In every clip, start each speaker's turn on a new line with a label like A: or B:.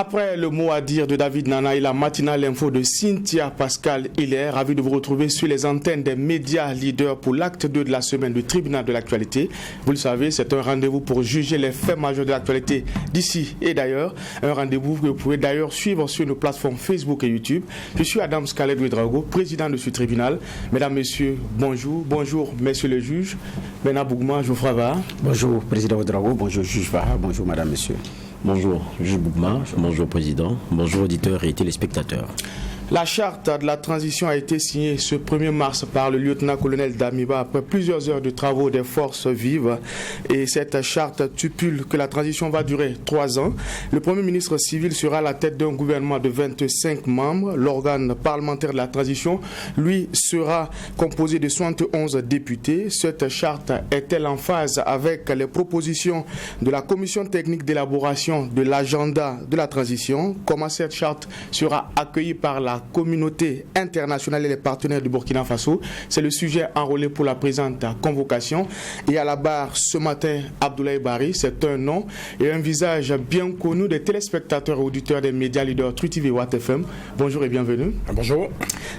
A: Après le mot à dire de David Nana et la matinale info de Cynthia Pascal Hilaire, ravi de vous retrouver sur les antennes des médias leaders pour l'acte 2 de la semaine du tribunal de l'actualité. Vous le savez, c'est un rendez-vous pour juger les faits majeurs de l'actualité d'ici et d'ailleurs. Un rendez-vous que vous pouvez d'ailleurs suivre sur nos plateformes Facebook et YouTube. Je suis Adam Scalet Ouedraogo, président de ce tribunal. Mesdames, Messieurs, bonjour. Bonjour, Messieurs les juges. Bena Bougma, Geoffroy Vaha.
B: Bonjour, président Ouedraogo. Bonjour, juge Vaha. Bonjour, Madame, Monsieur.
C: Bonjour, juge Bougma. Bonjour, président. Bonjour, auditeurs et téléspectateurs.
A: La charte de la transition a été signée ce 1er mars par le lieutenant-colonel Damiba après plusieurs heures de travaux des forces vives. Et cette charte stipule que la transition va durer 3 ans. Le Premier ministre civil sera à la tête d'un gouvernement de 25 membres. L'organe parlementaire de la transition, lui, sera composé de 71 députés. Cette charte est-elle en phase avec les propositions de la commission technique d'élaboration de l'agenda de la transition? Comment cette charte sera accueillie par la communauté internationale et les partenaires du Burkina Faso? C'est le sujet enrôlé pour la présente convocation. Et à la barre ce matin, Abdoulaye Bari, c'est un nom et un visage bien connu des téléspectateurs et auditeurs des médias leaders True TV et Watt FM. Bonjour et bienvenue.
B: Bonjour.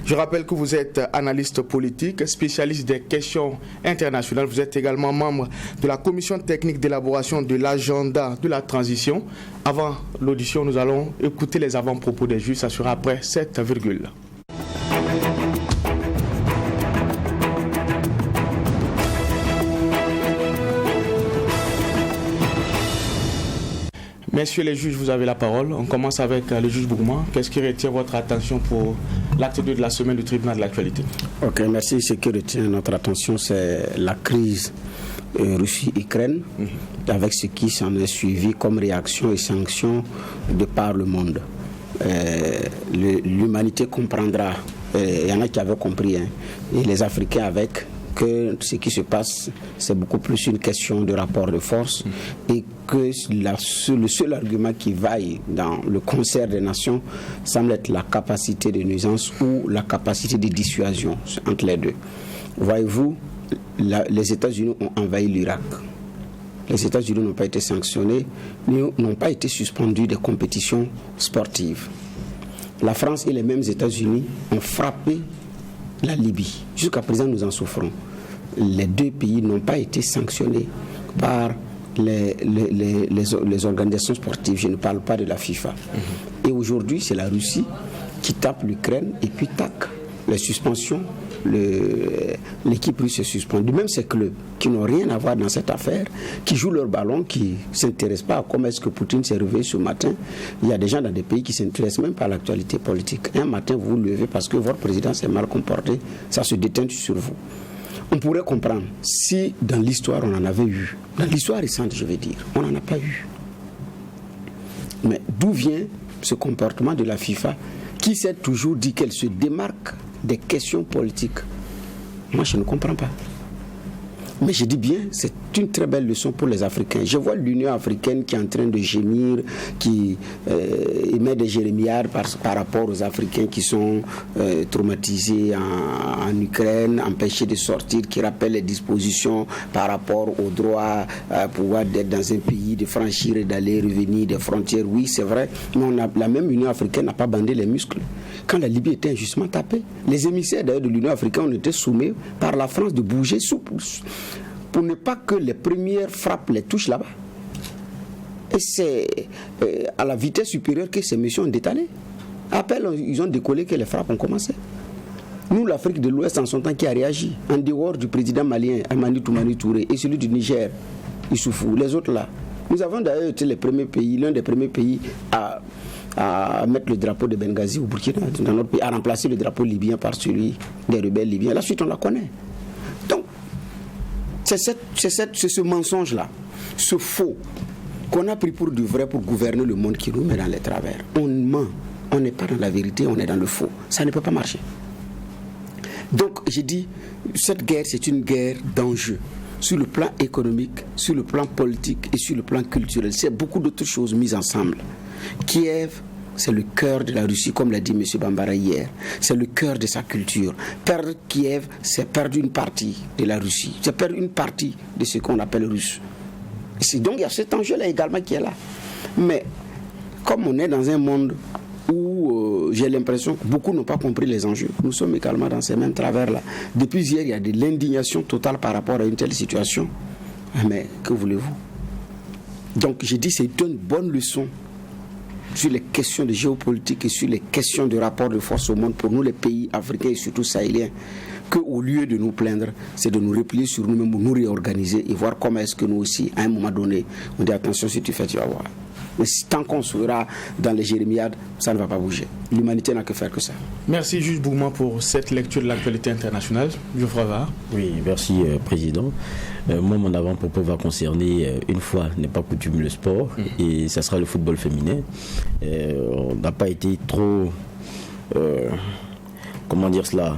A: Je rappelle que vous êtes analyste politique, spécialiste des questions internationales. Vous êtes également membre de la commission technique d'élaboration de l'agenda de la transition. Avant l'audition, nous allons écouter les avant-propos des juges. Ça sera après cette virgule. Messieurs les juges, vous avez la parole. On commence avec le juge Bougma. Qu'est-ce qui retient votre attention pour l'acte 2 de la semaine du tribunal de l'actualité?
B: Ok, merci. Ce qui retient notre attention, c'est la crise Russie-Ukraine, avec ce qui s'en est suivi comme réaction et sanctions de par le monde. L'humanité comprendra, il y en a qui avaient compris, et les Africains avec, que ce qui se passe, c'est beaucoup plus une question de rapport de force et que le seul argument qui vaille dans le concert des nations semble être la capacité de nuisance ou la capacité de dissuasion entre les deux. Voyez-vous, les États-Unis ont envahi l'Irak. Les États-Unis n'ont pas été sanctionnés, n'ont pas été suspendus des compétitions sportives. La France et les mêmes États-Unis ont frappé la Libye. Jusqu'à présent, nous en souffrons. Les deux pays n'ont pas été sanctionnés par les organisations sportives. Je ne parle pas de la FIFA. Et aujourd'hui, c'est la Russie qui tape l'Ukraine et puis tac, les suspensions. L'équipe russe est suspendue. Même ces clubs qui n'ont rien à voir dans cette affaire, qui jouent leur ballon, qui ne s'intéressent pas à comment est-ce que Poutine s'est réveillé ce matin. Il y a des gens dans des pays qui ne s'intéressent même pas à l'actualité politique. Un matin, vous vous levez parce que votre président s'est mal comporté, ça se déteint sur vous. On pourrait comprendre si dans l'histoire on en avait eu, dans l'histoire récente je veux dire, on n'en a pas eu. Mais d'où vient ce comportement de la FIFA qui s'est toujours dit qu'elle se démarque des questions politiques? Moi je ne comprends pas. Mais je dis bien, c'est une très belle leçon pour les Africains. Je vois l'Union africaine qui est en train de gémir, qui émet des jérémiades par rapport aux Africains qui sont traumatisés en Ukraine, empêchés de sortir, qui rappellent les dispositions par rapport au droit à pouvoir d'être dans un pays, de franchir et d'aller revenir des frontières. Oui, c'est vrai, mais la même Union africaine n'a pas bandé les muscles. Quand la Libye était injustement tapée, les émissaires d'ailleurs de l'Union africaine ont été soumis par la France de bouger pour ne pas que les premières frappes les touchent là-bas. Et c'est à la vitesse supérieure que ces missions ont détalé. Après, ils ont décollé que les frappes ont commencé. Nous, l'Afrique de l'Ouest, en son temps, qui a réagi, en dehors du président malien, Amani Toumani Touré, et celui du Niger, Issoufou, les autres là. Nous avons d'ailleurs été les premiers pays, l'un des premiers pays à mettre le drapeau de Benghazi au Burkina, dans notre pays, à remplacer le drapeau libyen par celui des rebelles libyens. La suite, on la connaît. Donc, c'est ce mensonge-là, ce faux, qu'on a pris pour du vrai pour gouverner le monde qui nous met dans les travers. On ment, on n'est pas dans la vérité, on est dans le faux. Ça ne peut pas marcher. Donc, j'ai dit, cette guerre, c'est une guerre d'enjeux. Sur le plan économique, sur le plan politique et sur le plan culturel. C'est beaucoup d'autres choses mises ensemble. Kiev, c'est le cœur de la Russie, comme l'a dit M. Bambara hier. C'est le cœur de sa culture. Perdre Kiev, c'est perdre une partie de la Russie. C'est perdre une partie de ce qu'on appelle russe. Donc il y a cet enjeu-là également qui est là. Mais comme on est dans un monde où j'ai l'impression que beaucoup n'ont pas compris les enjeux. Nous sommes également dans ces mêmes travers-là. Depuis hier, il y a de l'indignation totale par rapport à une telle situation. Mais que voulez-vous? Donc j'ai dit c'est une bonne leçon sur les questions de géopolitique et sur les questions de rapport de force au monde pour nous les pays africains et surtout sahéliens, qu'au lieu de nous plaindre, c'est de nous replier sur nous-mêmes, nous réorganiser et voir comment est-ce que nous aussi, à un moment donné, on dit attention, si tu fais, tu vas voir. Mais tant qu'on sera dans les jérémiades, ça ne va pas bouger. L'humanité n'a que faire que ça.
A: Merci Juge Bougman pour cette lecture de l'actualité internationale. Geoffroy Var.
C: Oui, merci Président. Moi, mon avant-propos va concerner, une fois n'est pas coutume, le sport, et ça sera le football féminin. On n'a pas été trop... comment dire cela?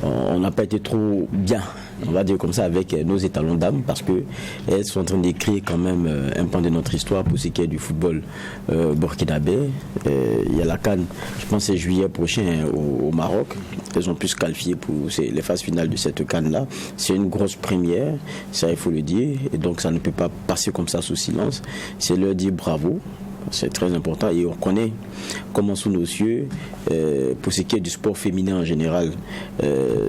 C: On n'a pas été trop bien, on va dire comme ça, avec nos étalons dames, parce qu'elles sont en train d'écrire quand même un pan de notre histoire pour ce qui est du football burkinabé. Il y a la CAN, je pense que c'est juillet prochain au Maroc. Elles ont pu se qualifier pour les phases finales de cette CAN-là. C'est une grosse première, ça il faut le dire, et donc ça ne peut pas passer comme ça sous silence. C'est leur dire bravo. C'est très important et on connaît comment sous nos cieux, pour ce qui est du sport féminin en général,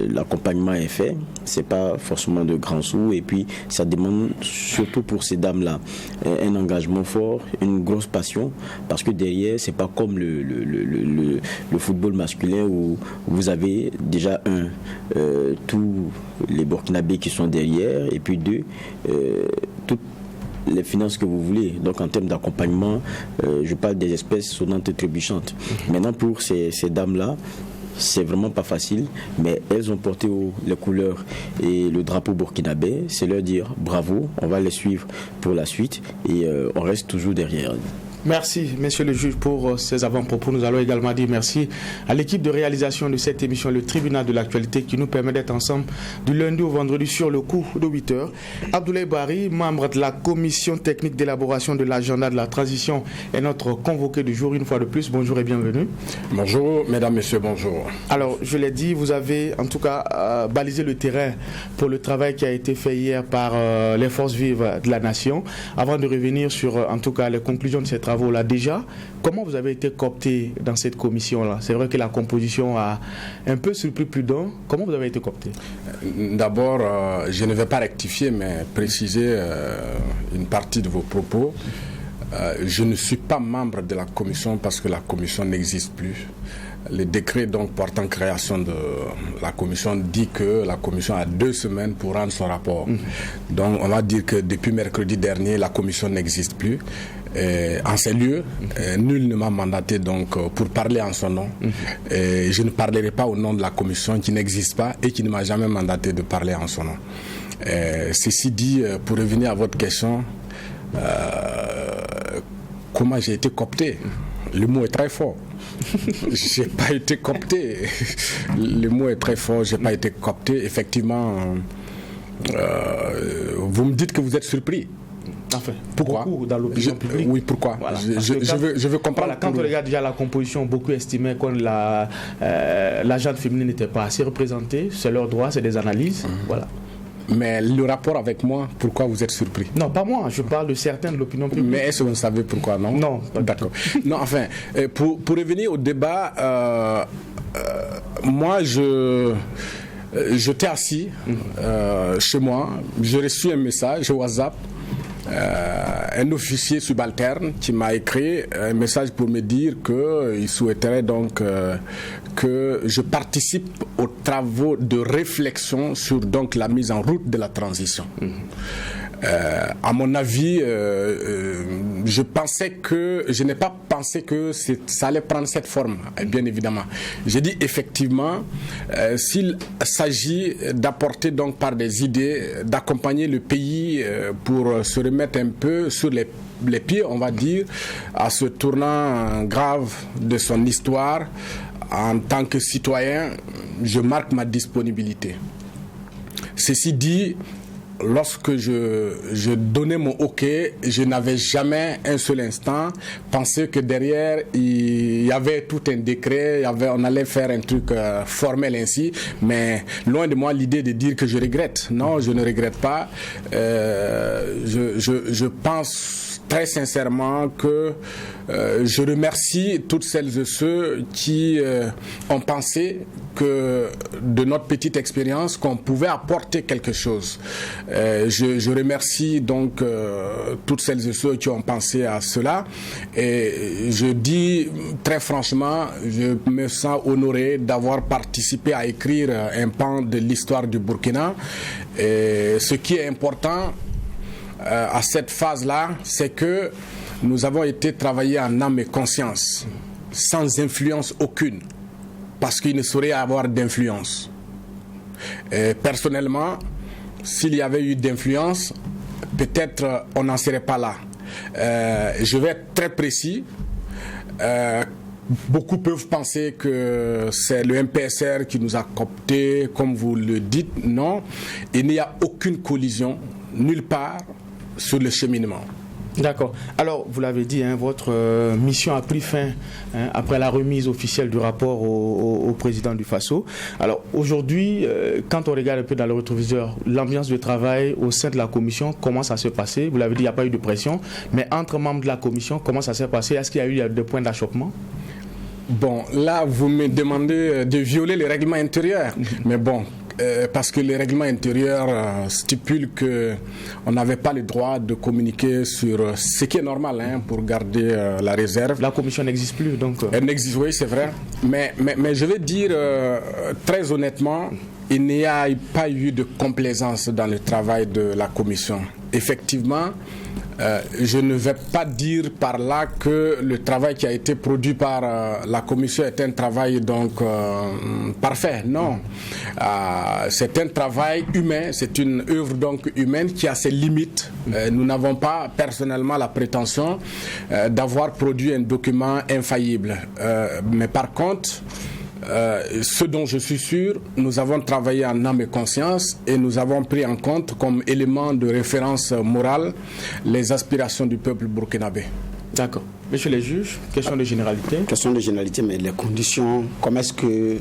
C: l'accompagnement est fait. C'est pas forcément de grands sous et puis ça demande surtout pour ces dames-là un engagement fort, une grosse passion, parce que derrière c'est pas comme le football masculin où vous avez déjà tous les Burkinabés qui sont derrière et puis deux, toutes les finances que vous voulez. Donc en termes d'accompagnement, je parle des espèces sonnantes et trébuchantes. Maintenant pour ces dames-là, c'est vraiment pas facile, mais elles ont porté les couleurs et le drapeau burkinabé. C'est leur dire bravo, on va les suivre pour la suite et on reste toujours derrière.
A: Merci, monsieur le juge, pour ces avant-propos. Nous allons également dire merci à l'équipe de réalisation de cette émission, le tribunal de l'actualité, qui nous permet d'être ensemble du lundi au vendredi sur le coup de 8 heures. Abdoulaye Bari, membre de la commission technique d'élaboration de l'agenda de la transition, est notre convoqué du jour une fois de plus. Bonjour et bienvenue.
D: Bonjour, mesdames, messieurs, bonjour.
A: Alors, je l'ai dit, vous avez en tout cas balisé le terrain pour le travail qui a été fait hier par les forces vives de la nation. Avant de revenir sur, en tout cas, les conclusions de ces travaux, là déjà, comment vous avez été coopté dans cette commission-là? C'est vrai que la composition a un peu surpris plus d'un. Comment vous avez été coopté?
D: D'abord, je ne vais pas rectifier, mais préciser une partie de vos propos. Je ne suis pas membre de la commission parce que la commission n'existe plus. Le décret donc portant création de la commission dit que la commission a 2 semaines pour rendre son rapport. Donc on va dire que depuis mercredi dernier, la commission n'existe plus. En ces lieux, nul ne m'a mandaté donc pour parler en son nom. Je ne parlerai pas au nom de la commission qui n'existe pas et qui ne m'a jamais mandaté de parler en son nom. Ceci dit, pour revenir à votre question, comment j'ai été coopté? Le mot est très fort. J'ai pas été coopté. Le mot est très fort. J'ai pas été coopté. Effectivement, vous me dites que vous êtes surpris.
A: Enfin,
D: pourquoi?
A: Dans l'opinion publique.
D: Oui, pourquoi?
A: Voilà.
D: Je veux comprendre.
A: Voilà, quand on regarde déjà la composition, beaucoup estimaient que l'agente féminine n'était pas assez représentée. C'est leur droit, c'est des analyses. Voilà.
D: Mais le rapport avec moi, pourquoi vous êtes surpris?
A: Non, pas moi, je parle de certains de l'opinion publique.
D: Mais est-ce que vous savez pourquoi, non?
A: Non.
D: D'accord. Non, enfin, pour revenir au débat, moi, j'étais assis chez moi, j'ai reçu un message WhatsApp, un officier subalterne qui m'a écrit un message pour me dire qu'il souhaiterait donc que je participe aux travaux de réflexion sur donc la mise en route de la transition. À mon avis, je n'ai pas pensé que ça allait prendre cette forme, bien évidemment. J'ai dit effectivement, s'il s'agit d'apporter donc par des idées, d'accompagner le pays pour se remettre un peu sur les pieds, on va dire, à ce tournant grave de son histoire, en tant que citoyen, je marque ma disponibilité. Ceci dit, lorsque je donnais mon OK, je n'avais jamais un seul instant pensé que derrière il y avait tout un décret, on allait faire un truc formel ainsi, mais loin de moi l'idée de dire que je regrette. Non, je ne regrette pas. Je pense très sincèrement que je remercie toutes celles et ceux qui ont pensé que de notre petite expérience qu'on pouvait apporter quelque chose. Je remercie donc toutes celles et ceux qui ont pensé à cela, et je dis très franchement, je me sens honoré d'avoir participé à écrire un pan de l'histoire du Burkina. Et ce qui est important à cette phase-là, c'est que nous avons été travaillés en âme et conscience, sans influence aucune, parce qu'il ne saurait y avoir d'influence. Personnellement, s'il y avait eu d'influence, peut-être on n'en serait pas là. Je vais être très précis. Beaucoup peuvent penser que c'est le MPSR qui nous a cooptés, comme vous le dites. Non, il n'y a aucune collision, nulle part, sur le cheminement.
A: D'accord. Alors, vous l'avez dit, votre mission a pris fin après la remise officielle du rapport au président du Faso. Alors, aujourd'hui, quand on regarde un peu dans le rétroviseur, l'ambiance de travail au sein de la commission, comment ça s'est passé? Vous l'avez dit, il n'y a pas eu de pression, mais entre membres de la commission, comment ça s'est passé? Est-ce qu'il y a eu des points d'achoppement?
D: Bon, là, vous me demandez de violer les règlements intérieurs. Mais bon, parce que les règlements intérieurs stipulent qu'on n'avait pas le droit de communiquer sur ce qui est normal pour garder la réserve.
A: La commission n'existe plus, donc...
D: Elle n'existe, oui, c'est vrai. Mais je vais dire très honnêtement, il n'y a pas eu de complaisance dans le travail de la commission. Effectivement, je ne vais pas dire par là que le travail qui a été produit par la commission est un travail donc parfait. Non, c'est un travail humain, c'est une œuvre donc humaine qui a ses limites. Nous n'avons pas personnellement la prétention d'avoir produit un document infaillible. Mais par contre, ce dont je suis sûr, nous avons travaillé en âme et conscience et nous avons pris en compte comme élément de référence morale les aspirations du peuple burkinabé.
A: D'accord. Messieurs les juges, question de généralité.
B: Question de généralité, mais les conditions, comment est-ce que,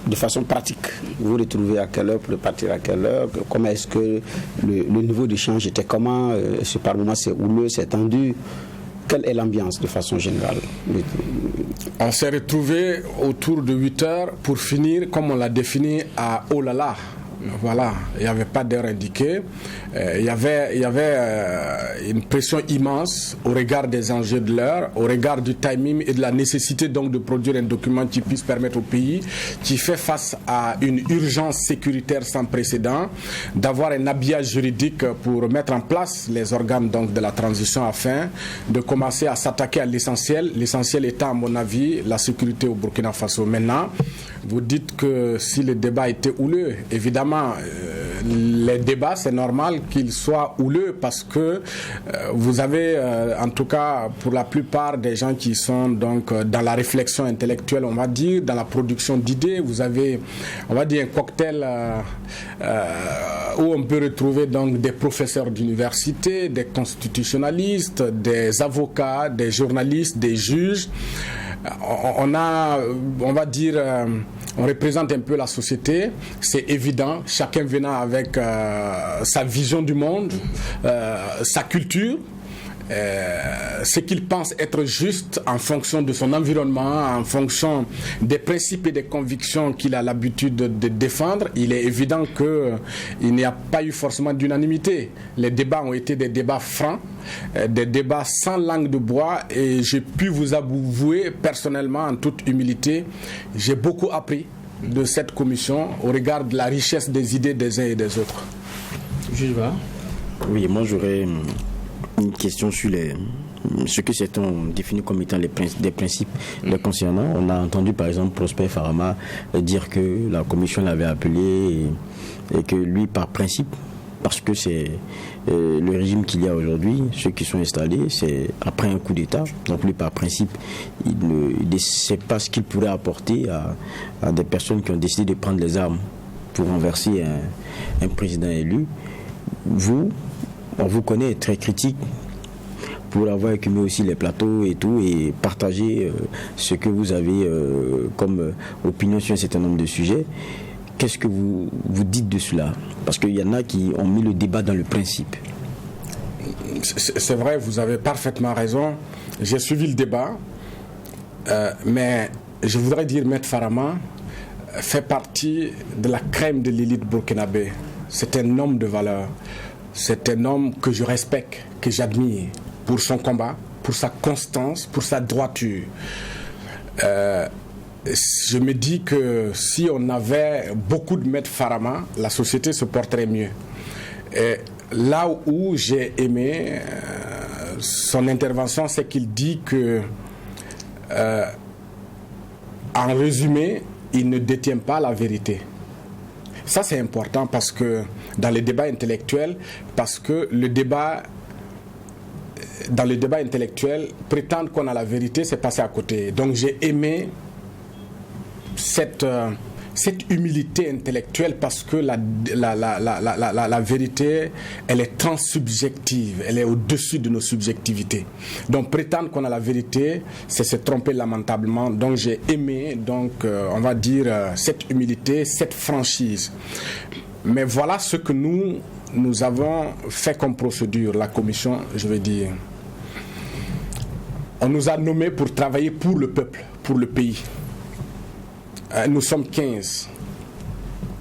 B: de façon pratique, vous vous retrouvez à quelle heure pour partir à quelle heure? Comment est-ce que le niveau d'échange était? Comment ce Parlement c'est houleux, c'est tendu? Quelle est l'ambiance de façon générale?
D: On s'est retrouvés autour de 8 heures pour finir, comme on l'a défini, à Olala. Voilà, il n'y avait pas d'heure indiquée. Il y avait une pression immense au regard des enjeux de l'heure, au regard du timing et de la nécessité donc de produire un document qui puisse permettre au pays, qui fait face à une urgence sécuritaire sans précédent, d'avoir un habillage juridique pour mettre en place les organes donc de la transition afin de commencer à s'attaquer à l'essentiel. L'essentiel étant, à mon avis, la sécurité au Burkina Faso. Maintenant, vous dites que si le débat était houleux, évidemment, les débats, c'est normal qu'ils soient houleux parce que vous avez, en tout cas, pour la plupart des gens qui sont donc dans la réflexion intellectuelle, on va dire, dans la production d'idées, vous avez, on va dire, un cocktail où on peut retrouver donc des professeurs d'université, des constitutionnalistes, des avocats, des journalistes, des juges. On a, on va dire, on représente un peu la société, c'est évident, chacun venant avec sa vision du monde, sa culture, ce qu'il pense être juste en fonction de son environnement, en fonction des principes et des convictions qu'il a l'habitude de défendre. Il est évident qu'il n'y a pas eu forcément d'unanimité. Les débats ont été des débats francs, des débats sans langue de bois, et j'ai pu vous avouer personnellement, en toute humilité, j'ai beaucoup appris de cette commission au regard de la richesse des idées des uns et des autres.
A: Juge Va.
C: Oui, moi j'aurais une question sur ce que certains ont défini comme étant des principes les concernant. On a entendu par exemple Prosper Farama dire que la commission l'avait appelé et que lui, par principe, parce que c'est le régime qu'il y a aujourd'hui, ceux qui sont installés, c'est après un coup d'État. Donc lui, par principe, il ne sait pas ce qu'il pourrait apporter à des personnes qui ont décidé de prendre les armes pour renverser un président élu. Vous, on vous connaît très critique pour avoir écumé aussi les plateaux et tout, et partager ce que vous avez comme opinion sur un certain nombre de sujets. Qu'est-ce que vous dites de cela? Parce qu'il y en a qui ont mis le débat dans le principe.
D: c'est vrai, vous avez parfaitement raison. J'ai suivi le débat, mais je voudrais dire Maître Farama fait partie de la crème de l'élite burkinabé. C'est un homme de valeur. C'est un homme que je respecte, que j'admire pour son combat, pour sa constance, pour sa droiture. Je me dis que si on avait beaucoup de Maître Farama, la société se porterait mieux. Et là où j'ai aimé son intervention, c'est qu'il dit que, en résumé, il ne détient pas la vérité. Ça, c'est important parce que dans les débats intellectuels, parce que dans le débat intellectuel, prétendre qu'on a la vérité, c'est passer à côté. Donc j'ai aimé cette humilité intellectuelle parce que la vérité, elle est transsubjective, elle est au-dessus de nos subjectivités. Donc prétendre qu'on a la vérité, c'est se tromper lamentablement. Donc j'ai aimé, on va dire, cette humilité, cette franchise. Mais voilà ce que nous avons fait comme procédure, la commission, je veux dire. On nous a nommés pour travailler pour le peuple, pour le pays. Nous sommes 15.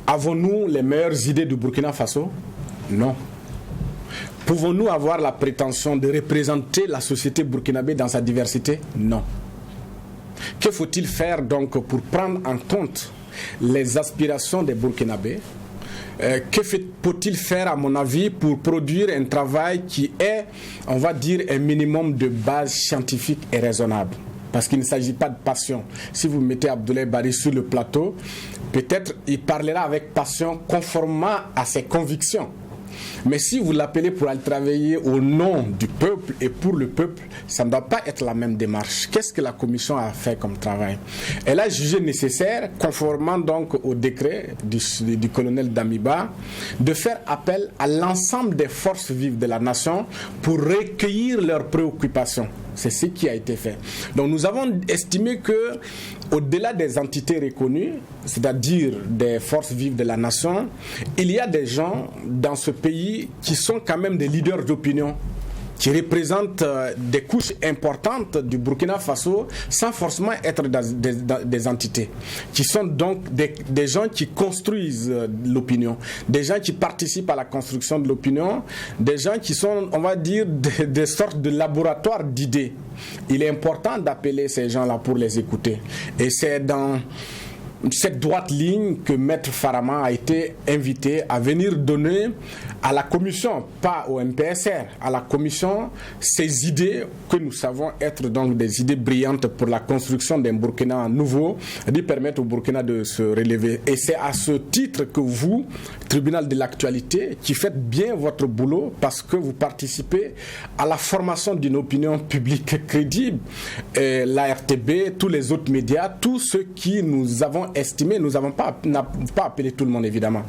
D: Avons-nous les meilleures idées du Burkina Faso? Non. Pouvons-nous avoir la prétention de représenter la société burkinabé dans sa diversité? Non. Que faut-il faire donc pour prendre en compte les aspirations des Burkinabés? Que faut-il faire, à mon avis, pour produire un travail qui est, on va dire, un minimum de base scientifique et raisonnable? Parce qu'il ne s'agit pas de passion. Si vous mettez Abdoulaye Bari sur le plateau, peut-être il parlera avec passion conformément à ses convictions. Mais si vous l'appelez pour aller travailler au nom du peuple et pour le peuple, ça ne doit pas être la même démarche. Qu'est-ce que la commission a fait comme travail? Elle a jugé nécessaire, conformément donc au décret du colonel Damiba, de faire appel à l'ensemble des forces vives de la nation pour recueillir leurs préoccupations. C'est ce qui a été fait. Donc nous avons estimé que, au-delà des entités reconnues, c'est-à-dire des forces vives de la nation, il y a des gens dans ce pays qui sont quand même des leaders d'opinion, qui représentent des couches importantes du Burkina Faso sans forcément être des entités, qui sont donc des gens qui construisent l'opinion, des gens qui participent à la construction de l'opinion, des gens qui sont, on va dire, des sortes de laboratoires d'idées. Il est important d'appeler ces gens-là pour les écouter. Et c'est dans cette droite ligne que Maître Farama a été invité à venir donner à la commission, pas au MPSR, à la commission, ces idées que nous savons être donc des idées brillantes pour la construction d'un Burkina nouveau, de permettre au Burkina de se relever. Et c'est à ce titre que vous, tribunal de l'actualité, qui faites bien votre boulot parce que vous participez à la formation d'une opinion publique crédible, et la RTB, tous les autres médias, tous ceux qui nous avons estimé, nous n'avons pas appelé tout le monde évidemment,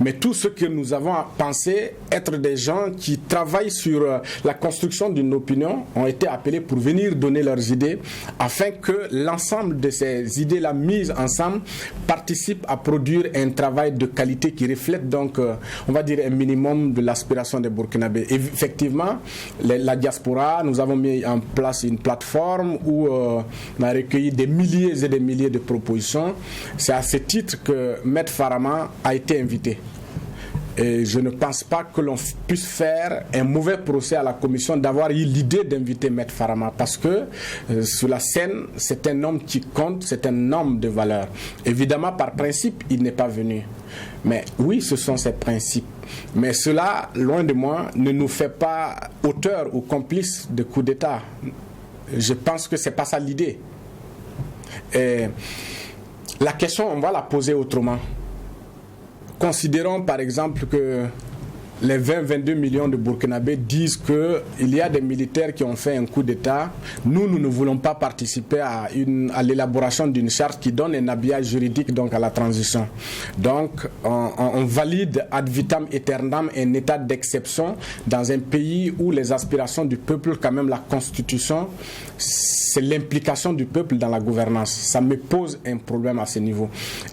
D: mais tous ceux que nous avons pensé être des gens qui travaillent sur la construction d'une opinion ont été appelés pour venir donner leurs idées afin que l'ensemble de ces idées-là mises ensemble participent à produire un travail de qualité qui reflète donc, on va dire, un minimum de l'aspiration des Burkinabés. Et effectivement, la diaspora, nous avons mis en place une plateforme où on a recueilli des milliers et des milliers de propositions. C'est à ce titre que Maître Farama a été invité. Et je ne pense pas que l'on puisse faire un mauvais procès à la commission d'avoir eu l'idée d'inviter Maître Farama parce que sur la scène, c'est un homme qui compte, c'est un homme de valeur. Évidemment, par principe, il n'est pas venu. Mais oui, ce sont ces principes. Mais cela, loin de moi, ne nous fait pas auteurs ou complices de coup d'État. Je pense que ce n'est pas ça l'idée. Et la question, on va la poser autrement. Considérons par exemple que les 20-22 millions de Burkinabés disent qu'il y a des militaires qui ont fait un coup d'État. Nous ne voulons pas participer à l'élaboration d'une charte qui donne un habillage juridique donc à la transition. Donc on valide ad vitam aeternam un état d'exception dans un pays où les aspirations du peuple, quand même la constitution, c'est l'implication du peuple dans la gouvernance. Ça me pose un problème à ce niveau.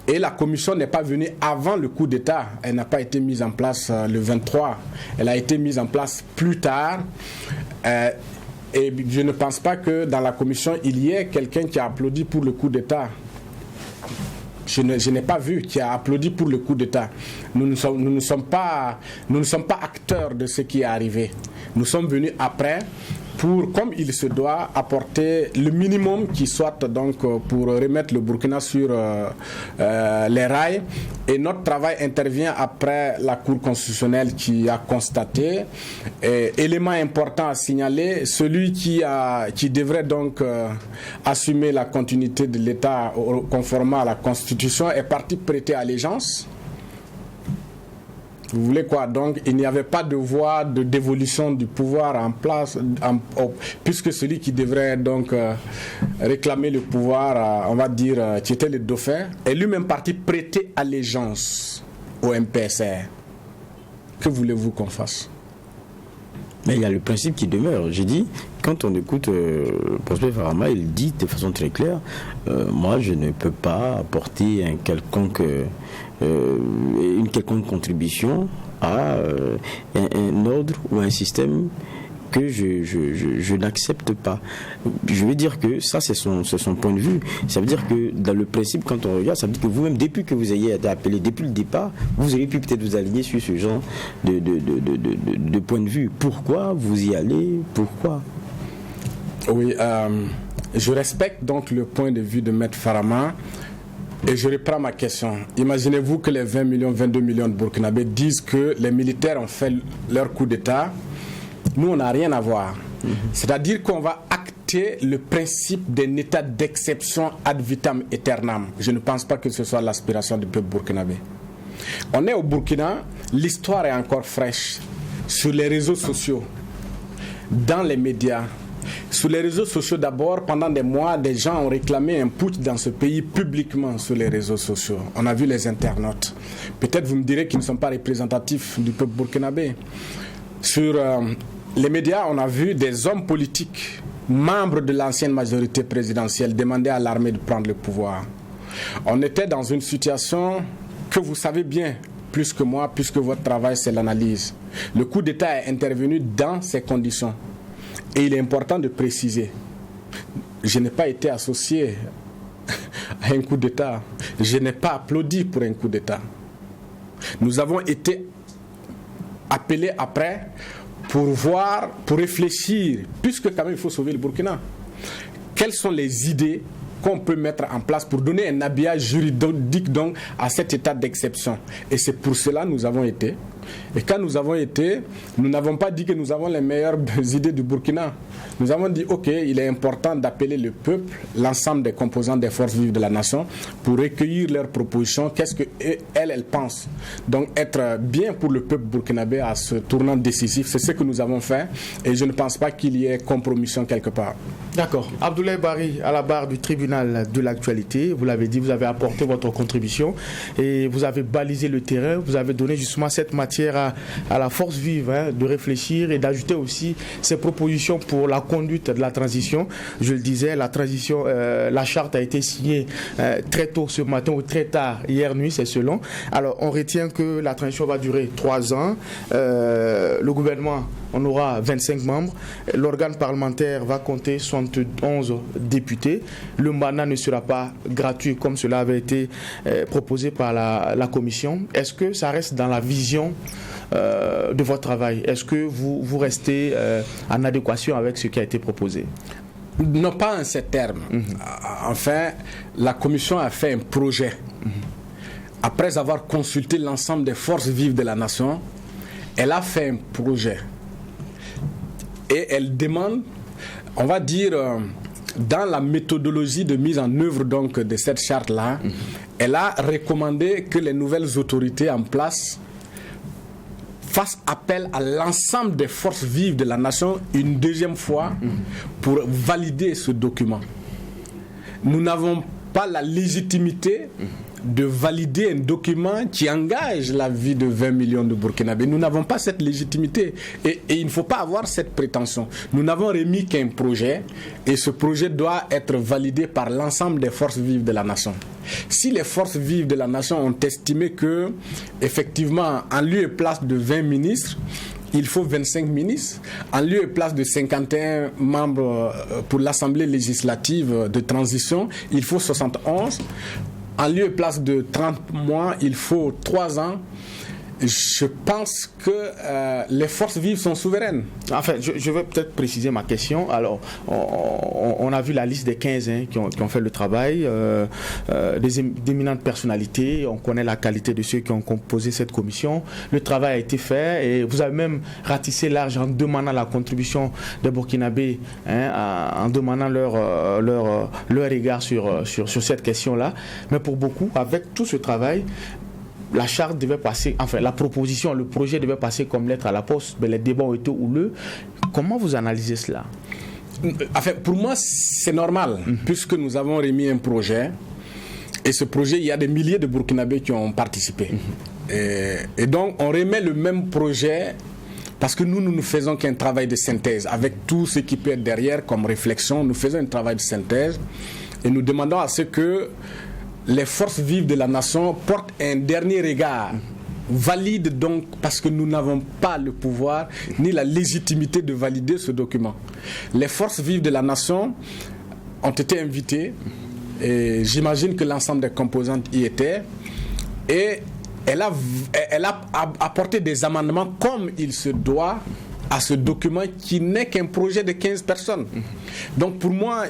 D: Et la commission n'est pas venue avant le coup d'État. Elle n'a pas été mise en place le 23 1983. Elle a été mise en place plus tard. Et je ne pense pas que dans la commission, il y ait quelqu'un qui a applaudi pour le coup d'État. Je n'ai pas vu qui a applaudi pour le coup d'État. Nous ne sommes pas acteurs de ce qui est arrivé. Nous sommes venus après pour, comme il se doit, apporter le minimum qui soit donc pour remettre le Burkina sur les rails. Et notre travail intervient après la Cour constitutionnelle qui a constaté. Élément important à signaler, celui qui devrait donc assumer la continuité de l'État conformément à la Constitution est parti prêter allégeance. Vous voulez quoi? Donc, il n'y avait pas de voie de dévolution du pouvoir en place, puisque celui qui devrait donc réclamer le pouvoir, on va dire, qui était le dauphin, est lui-même parti prêter allégeance au MPSR. Que voulez-vous qu'on fasse?
C: Mais il y a le principe qui demeure. J'ai dit, quand on écoute Prosper Farama, il dit de façon très claire, moi je ne peux pas apporter une quelconque contribution à un ordre ou un système que je n'accepte pas. Je veux dire que ça, c'est son point de vue. Ça veut dire que dans le principe, quand on regarde, ça veut dire que vous-même, depuis que vous ayez été appelé, depuis le départ, vous auriez pu peut-être vous aligner sur ce genre de point de vue. Pourquoi vous y allez? Pourquoi?
D: Oui, je respecte donc le point de vue de Maître Farama. Et je reprends ma question. Imaginez-vous que les 20 millions, 22 millions de Burkinabés disent que les militaires ont fait leur coup d'État. Nous, on n'a rien à voir. C'est-à-dire qu'on va acter le principe d'un état d'exception ad vitam aeternam. Je ne pense pas que ce soit l'aspiration du peuple burkinabé. On est au Burkina, l'histoire est encore fraîche. Sur les réseaux sociaux, dans les médias. Sur les réseaux sociaux d'abord, pendant des mois, des gens ont réclamé un putsch dans ce pays publiquement sur les réseaux sociaux. On a vu les internautes. Peut-être vous me direz qu'ils ne sont pas représentatifs du peuple burkinabé. Sur les médias, on a vu des hommes politiques, membres de l'ancienne majorité présidentielle, demander à l'armée de prendre le pouvoir. On était dans une situation que vous savez bien, plus que moi, puisque votre travail c'est l'analyse. Le coup d'État est intervenu dans ces conditions. Et il est important de préciser, je n'ai pas été associé à un coup d'État. Je n'ai pas applaudi pour un coup d'État. Nous avons été appelés après pour voir, pour réfléchir, puisque quand même il faut sauver le Burkina. Quelles sont les idées qu'on peut mettre en place pour donner un habillage juridique donc à cet état d'exception? Et c'est pour cela que nous avons été. Et quand nous avons été, nous n'avons pas dit que nous avons les meilleures idées du Burkina. Nous avons dit, ok, il est important d'appeler le peuple, l'ensemble des composants des forces vives de la nation, pour recueillir leurs propositions, qu'est-ce qu'elles pensent. Donc être bien pour le peuple burkinabé à ce tournant décisif, c'est ce que nous avons fait. Et je ne pense pas qu'il y ait compromission quelque part.
A: D'accord. Abdoulaye Bari, à la barre du tribunal de l'actualité, vous l'avez dit, vous avez apporté votre contribution et vous avez balisé le terrain, vous avez donné justement cette matière à la force vive de réfléchir et d'ajouter aussi ses propositions pour la conduite de la transition. Je le disais, la transition, la charte a été signée très tôt ce matin ou très tard hier nuit, c'est selon. Alors on retient que la transition va durer 3 ans. Le gouvernement, on aura 25 membres. L'organe parlementaire va compter 71 députés. Le mandat ne sera pas gratuit comme cela avait été proposé par la commission. Est-ce que ça reste dans la vision de votre travail? Est-ce que vous restez en adéquation avec ce qui a été proposé?
D: Non, pas en ces termes. Enfin, la commission a fait un projet. Après avoir consulté l'ensemble des forces vives de la nation, elle a fait un projet. Et elle demande, on va dire, dans la méthodologie de mise en œuvre donc, de cette charte-là, elle a recommandé que les nouvelles autorités en place fassent appel à l'ensemble des forces vives de la nation une deuxième fois pour valider ce document. Nous n'avons pas la légitimité de valider un document qui engage la vie de 20 millions de Burkinabés. Nous n'avons pas cette légitimité et il ne faut pas avoir cette prétention. Nous n'avons remis qu'un projet et ce projet doit être validé par l'ensemble des forces vives de la nation. Si les forces vives de la nation ont estimé que, effectivement, en lieu et place de 20 ministres, il faut 25 ministres, en lieu et place de 51 membres pour l'Assemblée législative de transition, il faut 71. En lieu et place de 30 mois, il faut 3 ans. Je pense que les forces vives sont souveraines.
A: Enfin, je vais peut-être préciser ma question. Alors, on a vu la liste des 15 qui ont fait le travail, d'éminentes personnalités. On connaît la qualité de ceux qui ont composé cette commission. Le travail a été fait et vous avez même ratissé large en demandant la contribution des Burkinabés, en demandant leur égard sur cette question-là. Mais pour beaucoup, avec tout ce travail, la charte devait passer, enfin la proposition, le projet devait passer comme lettre à la poste, mais les débats ont été houleux. Comment vous analysez cela?
D: Enfin, pour moi, c'est normal, puisque nous avons remis un projet, et ce projet, il y a des milliers de Burkinabés qui ont participé. Et donc, on remet le même projet, parce que nous ne faisons qu'un travail de synthèse, avec tout ce qui peut être derrière comme réflexion, nous faisons un travail de synthèse, et nous demandons à ce que les forces vives de la nation portent un dernier regard, valide donc, parce que nous n'avons pas le pouvoir ni la légitimité de valider ce document. Les forces vives de la nation ont été invitées, et j'imagine que l'ensemble des composantes y étaient, et elle a apporté des amendements comme il se doit à ce document qui n'est qu'un projet de 15 personnes. Donc pour moi,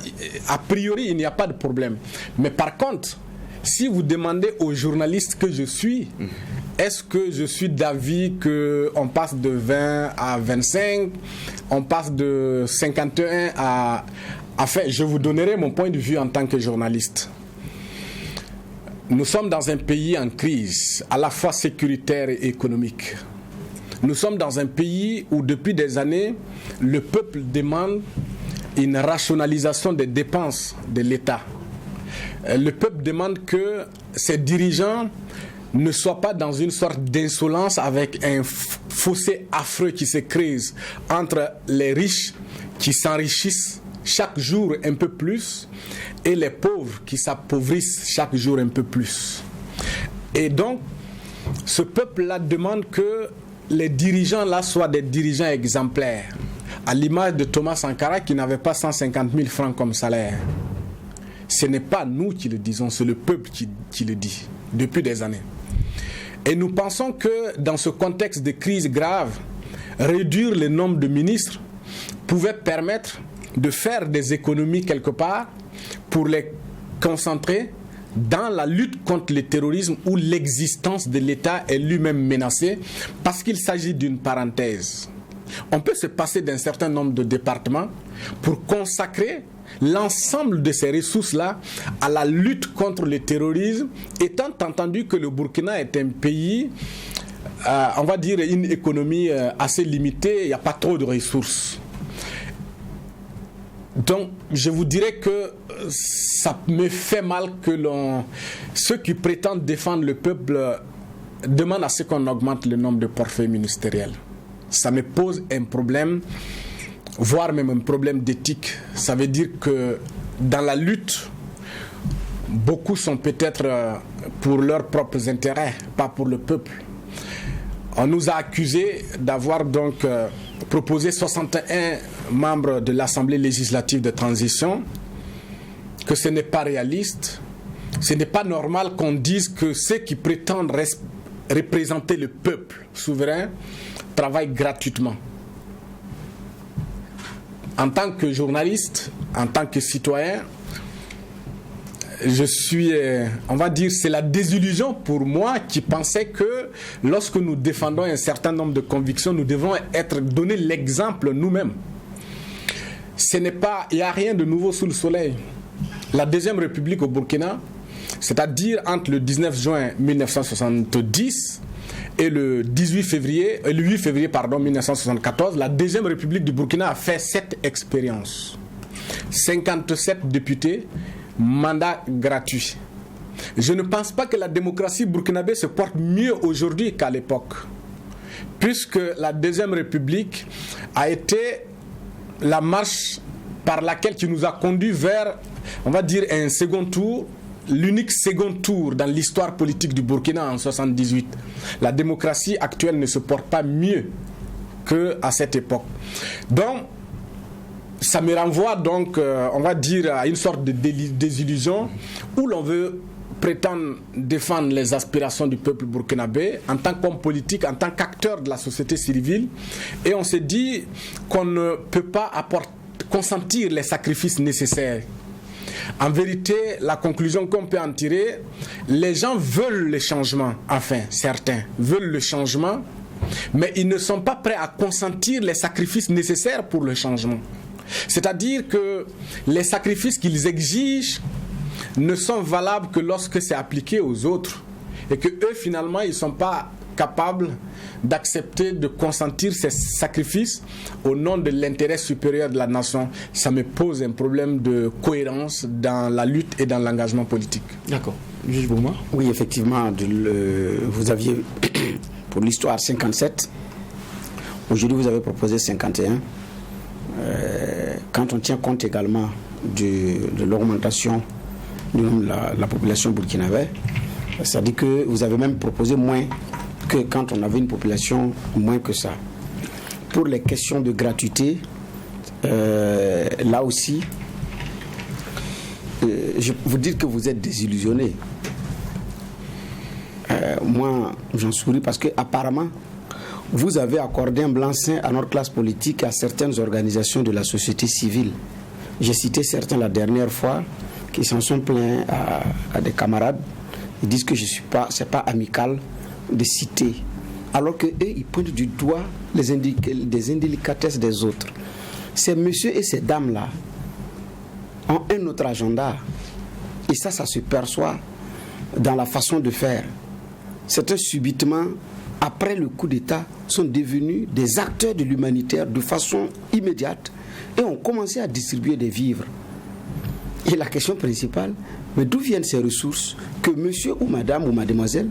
D: a priori, il n'y a pas de problème. Mais par contre, si vous demandez aux journalistes que je suis, est-ce que je suis d'avis qu'on passe de 20 à 25, on passe de 51 à... Enfin, je vous donnerai mon point de vue en tant que journaliste. Nous sommes dans un pays en crise, à la fois sécuritaire et économique. Nous sommes dans un pays où depuis des années, le peuple demande une rationalisation des dépenses de l'État. Le peuple demande que ses dirigeants ne soient pas dans une sorte d'insolence avec un fossé affreux qui se creuse entre les riches qui s'enrichissent chaque jour un peu plus et les pauvres qui s'appauvrissent chaque jour un peu plus. Et donc, ce peuple-là demande que les dirigeants-là soient des dirigeants exemplaires, à l'image de Thomas Sankara qui n'avait pas 150 000 francs comme salaire. Ce n'est pas nous qui le disons, c'est le peuple qui le dit depuis des années. Et nous pensons que dans ce contexte de crise grave, réduire le nombre de ministres pouvait permettre de faire des économies quelque part pour les concentrer dans la lutte contre le terrorisme où l'existence de l'État est lui-même menacée parce qu'il s'agit d'une parenthèse. On peut se passer d'un certain nombre de départements pour consacrer l'ensemble de ces ressources-là à la lutte contre le terrorisme, étant entendu que le Burkina est un pays, on va dire, une économie assez limitée, il n'y a pas trop de ressources. Donc, je vous dirais que ça me fait mal que ceux qui prétendent défendre le peuple demandent à ce qu'on augmente le nombre de portefeuilles ministériels. Ça me pose un problème, voire même un problème d'éthique. Ça veut dire que dans la lutte, beaucoup sont peut-être pour leurs propres intérêts, pas pour le peuple. On nous a accusés d'avoir donc proposé 61 membres de l'Assemblée législative de transition, que ce n'est pas réaliste. Ce n'est pas normal qu'on dise que ceux qui prétendent représenter le peuple souverain travaillent gratuitement. En tant que journaliste, en tant que citoyen, je suis, on va dire, c'est la désillusion pour moi qui pensais que lorsque nous défendons un certain nombre de convictions, nous devons donner l'exemple nous-mêmes. Il n'y a rien de nouveau sous le soleil. La Deuxième République au Burkina, c'est-à-dire entre le 19 juin 1970 et le 8 février 1974, la Deuxième République du Burkina a fait 7 expériences. 57 députés, mandat gratuit. je ne pense pas que la démocratie burkinabé se porte mieux aujourd'hui qu'à l'époque, puisque la Deuxième République a été la marche par laquelle qui nous a conduit vers, on va dire, un second tour, l'unique second tour dans l'histoire politique du Burkina en 1978. La démocratie actuelle ne se porte pas mieux qu'à cette époque. Donc, ça me renvoie donc, on va dire, à une sorte de désillusion où l'on veut prétendre défendre les aspirations du peuple burkinabé en tant qu'homme politique, en tant qu'acteur de la société civile, et on se dit qu'on ne peut pas consentir les sacrifices nécessaires. En vérité, la conclusion qu'on peut en tirer, les gens veulent le changement, enfin certains veulent le changement, mais ils ne sont pas prêts à consentir les sacrifices nécessaires pour le changement. C'est-à-dire que les sacrifices qu'ils exigent ne sont valables que lorsque c'est appliqué aux autres, et que eux finalement ils ne sont pas capables d'accepter de consentir ces sacrifices au nom de l'intérêt supérieur de la nation. Ça me pose un problème de cohérence dans la lutte et dans l'engagement politique.
A: D'accord. Juge Bouma.
B: Oui, effectivement, vous aviez pour l'histoire 57, aujourd'hui vous avez proposé 51. Quand on tient compte également de l'augmentation du nombre de la population burkinabé, c'est-à-dire que vous avez même proposé moins que quand on avait une population moins que ça. Pour les questions de gratuité, là aussi, je vous dire que vous êtes désillusionné. Moi, j'en souris parce que apparemment, vous avez accordé un blanc-seing à notre classe politique et à certaines organisations de la société civile. J'ai cité certains la dernière fois qui s'en sont plaints à des camarades. Ils disent que c'est pas amical de citer. Alors qu'eux, ils pointent du doigt des indélicatesses des autres. Ces messieurs et ces dames-là ont un autre agenda. Et ça se perçoit dans la façon de faire. Certains subitement, après le coup d'État, sont devenus des acteurs de l'humanitaire de façon immédiate et ont commencé à distribuer des vivres. Et la question principale, mais d'où viennent ces ressources que monsieur ou madame ou mademoiselle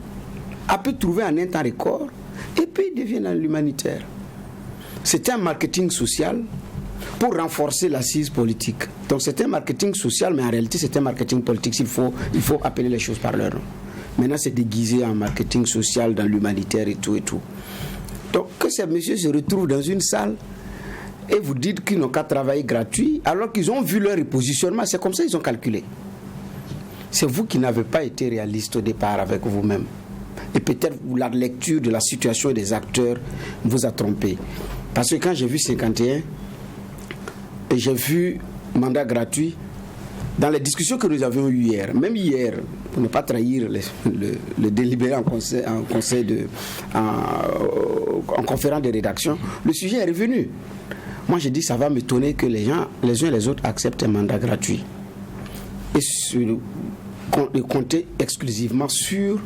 B: a pu trouver en un temps record et puis ils deviennent dans l'humanitaire? C'est un marketing social pour renforcer l'assise politique. Donc c'est un marketing social, mais en réalité c'est un marketing politique. Il faut appeler les choses par leur nom. Maintenant c'est déguisé en marketing social dans l'humanitaire et tout et tout. Donc que ces messieurs se retrouvent dans une salle et vous dites qu'ils n'ont qu'à travailler gratuit alors qu'ils ont vu leur repositionnement, c'est comme ça qu'ils ont calculé. C'est vous qui n'avez pas été réaliste au départ avec vous-même. Et peut-être la lecture de la situation et des acteurs vous a trompé. Parce que quand j'ai vu 51 et j'ai vu mandat gratuit, dans les discussions que nous avions eues hier, même hier, pour ne pas trahir le délibéré en conférence de rédaction, le sujet est revenu. Moi j'ai dit ça va m'étonner que les gens, les uns et les autres, acceptent un mandat gratuit. Et compter exclusivement sur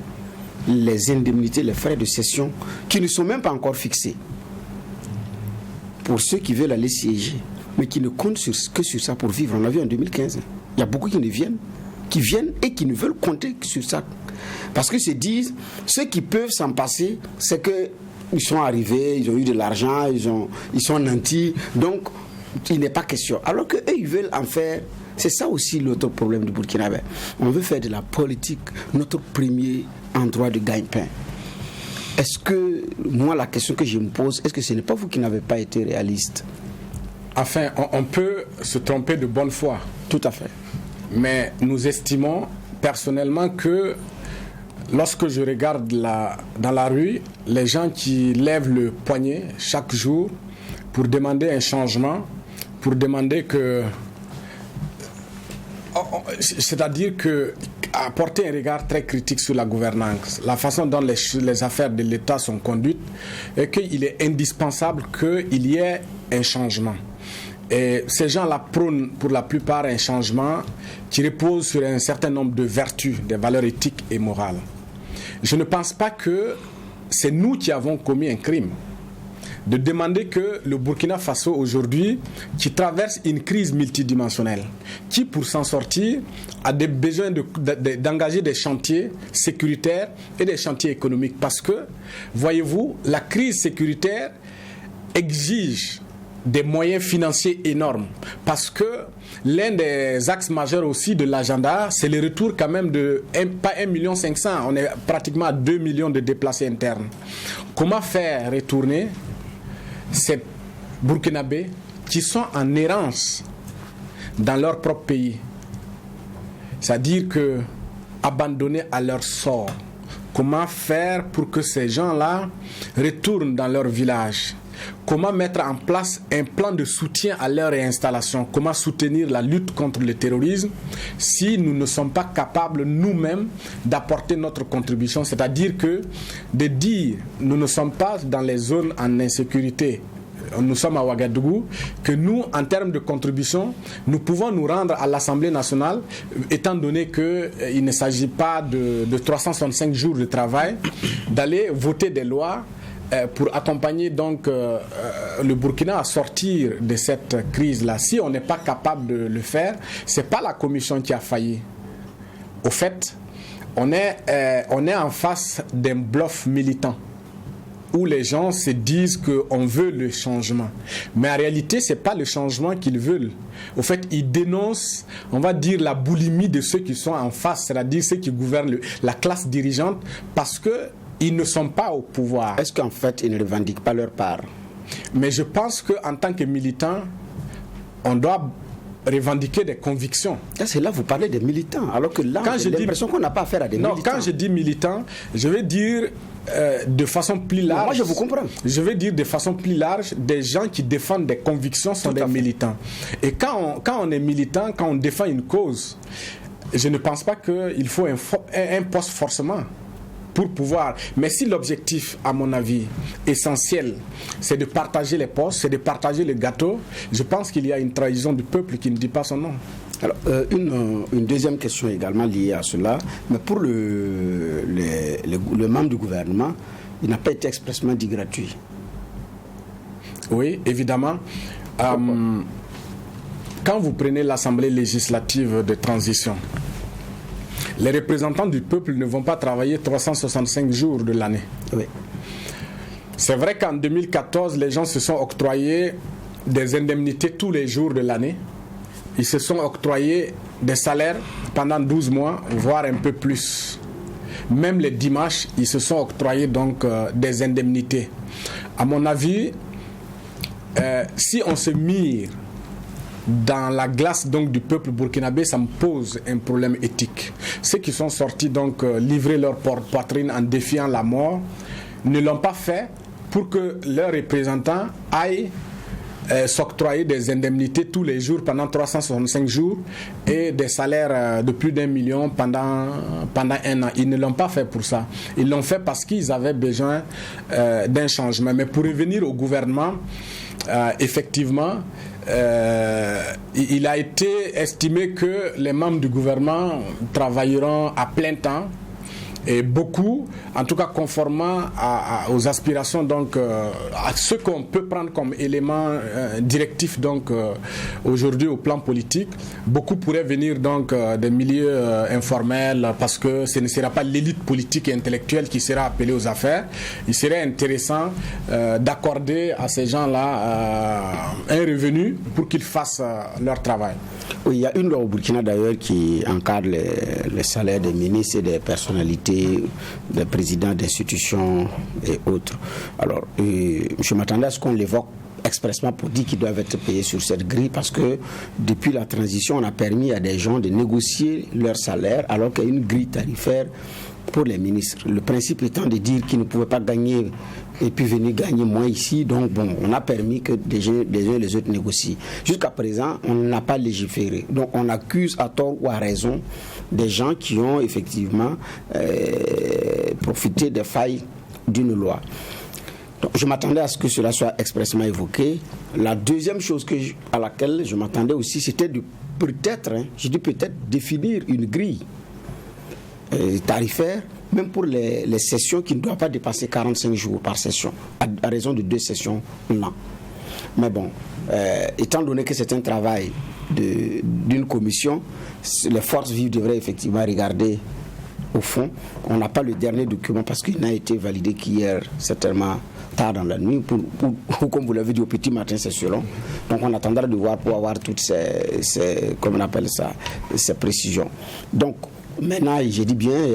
B: les indemnités, les frais de session qui ne sont même pas encore fixés. Pour ceux qui veulent aller siéger, mais qui ne comptent que sur ça pour vivre. On l'a vu en 2015. Il y a beaucoup qui viennent et qui ne veulent compter que sur ça. Parce que se disent, ceux qui peuvent s'en passer, c'est qu'ils sont arrivés, ils ont eu de l'argent, ils sont nantis, donc il n'est pas question. Alors qu'eux, ils veulent en faire. C'est ça aussi l'autre problème du Burkinabé. On veut faire de la politique notre premier endroit de gagne-pain. Est-ce que, moi, la question que je me pose, est-ce que ce n'est pas vous qui n'avez pas été réaliste?
D: Enfin, on peut se tromper de bonne foi.
B: Tout à fait.
D: Mais nous estimons personnellement que lorsque je regarde dans la rue, les gens qui lèvent le poignet chaque jour pour demander un changement, pour demander que... C'est-à-dire que apporter un regard très critique sur la gouvernance, la façon dont les affaires de l'État sont conduites, et qu'il est indispensable qu'il y ait un changement. Et ces gens-là prônent pour la plupart un changement qui repose sur un certain nombre de vertus, des valeurs éthiques et morales. Je ne pense pas que c'est nous qui avons commis un crime. de demander que le Burkina Faso aujourd'hui, qui traverse une crise multidimensionnelle, qui pour s'en sortir a des besoins d'engager des chantiers sécuritaires et des chantiers économiques. Parce que, voyez-vous, la crise sécuritaire exige des moyens financiers énormes. Parce que l'un des axes majeurs aussi de l'agenda, c'est le retour quand même de, pas 1,5 million, on est pratiquement à 2 millions de déplacés internes. Comment faire retourner ces Burkinabés qui sont en errance dans leur propre pays? C'est-à-dire que abandonnés à leur sort. Comment faire pour que ces gens-là retournent dans leur village? Comment mettre en place un plan de soutien à leur réinstallation? Comment soutenir la lutte contre le terrorisme si nous ne sommes pas capables nous-mêmes d'apporter notre contribution? C'est-à-dire que de dire nous ne sommes pas dans les zones en insécurité, nous sommes à Ouagadougou, que nous, en termes de contribution, nous pouvons nous rendre à l'Assemblée nationale, étant donné qu'il ne s'agit pas de 365 jours de travail, d'aller voter des lois pour accompagner donc le Burkina à sortir de cette crise-là. Si on n'est pas capable de le faire, c'est pas la commission qui a failli. Au fait, on est en face d'un bluff militant où les gens se disent qu'on veut le changement. Mais en réalité, ce n'est pas le changement qu'ils veulent. Au fait, ils dénoncent, on va dire, la boulimie de ceux qui sont en face, c'est-à-dire ceux qui gouvernent la classe dirigeante, parce qu'ils ne sont pas au pouvoir.
B: Est-ce qu'en fait, ils ne revendiquent pas leur part?
D: Mais je pense qu'en tant que militant, on doit revendiquer des convictions.
B: C'est là vous parlez des militants, alors que là, j'ai l'impression qu'on n'a pas affaire à des militants.
D: Non, quand je dis militants, je veux dire de façon plus large.
B: Non, moi, je vous comprends.
D: Je veux dire de façon plus large, des gens qui défendent des convictions sont des militants. Et quand on est militant, quand on défend une cause, je ne pense pas qu'il faut un poste forcément pour pouvoir. Mais si l'objectif, à mon avis, essentiel, c'est de partager les postes, c'est de partager le gâteau, je pense qu'il y a une trahison du peuple qui ne dit pas son nom.
B: Alors, une deuxième question également liée à cela, mais pour le membre du gouvernement, il n'a pas été expressément dit gratuit.
D: Oui, évidemment. Quand vous prenez l'Assemblée législative de transition, les représentants du peuple ne vont pas travailler 365 jours de l'année.
B: Oui.
D: C'est vrai qu'en 2014, les gens se sont octroyés des indemnités tous les jours de l'année. Ils se sont octroyés des salaires pendant 12 mois, voire un peu plus. Même les dimanches, ils se sont octroyés donc des indemnités. À mon avis, si on se mire dans la glace donc du peuple burkinabé, ça me pose un problème éthique. Ceux qui sont sortis donc livrer leur poitrine en défiant la mort ne l'ont pas fait pour que leurs représentants aillent s'octroyer des indemnités tous les jours pendant 365 jours et des salaires de plus d'1 million pendant un an. Ils ne l'ont pas fait pour ça. Ils l'ont fait parce qu'ils avaient besoin d'un changement. Mais pour revenir au gouvernement, effectivement, il a été estimé que les membres du gouvernement travailleront à plein temps et beaucoup, en tout cas conformément aux aspirations, donc à ce qu'on peut prendre comme élément directif donc aujourd'hui au plan politique. Beaucoup pourraient venir donc des milieux informels parce que ce ne sera pas l'élite politique et intellectuelle qui sera appelée aux affaires. Il serait intéressant d'accorder à ces gens-là un revenu pour qu'ils fassent leur travail.
B: Oui, il y a une loi au Burkina d'ailleurs qui encadre les salaires des ministres et des personnalités, des présidents d'institutions et autres. Alors, je m'attendais à ce qu'on l'évoque expressement pour dire qu'ils doivent être payés sur cette grille parce que depuis la transition, on a permis à des gens de négocier leur salaire alors qu'il y a une grille tarifaire pour les ministres. Le principe étant de dire qu'ils ne pouvaient pas gagner et puis venir gagner moins ici. Donc, bon, on a permis que les uns et les autres négocient. Jusqu'à présent, on n'a pas légiféré. Donc, on accuse à tort ou à raison des gens qui ont effectivement profité des failles d'une loi. Donc, je m'attendais à ce que cela soit expressément évoqué. La deuxième chose à laquelle je m'attendais aussi, c'était de peut-être, je dis peut-être, définir une grille tarifaire même pour les sessions qui ne doivent pas dépasser 45 jours par session, à raison de 2 sessions l'an. Mais bon, étant donné que c'est un travail d'une commission, les forces vives devraient effectivement regarder au fond. On n'a pas le dernier document parce qu'il n'a été validé qu'hier, certainement tard dans la nuit, ou comme vous l'avez dit, au petit matin, c'est selon. Donc on attendra de voir pour avoir toutes ces comment on appelle ça, ces précisions. Donc maintenant, j'ai dit bien,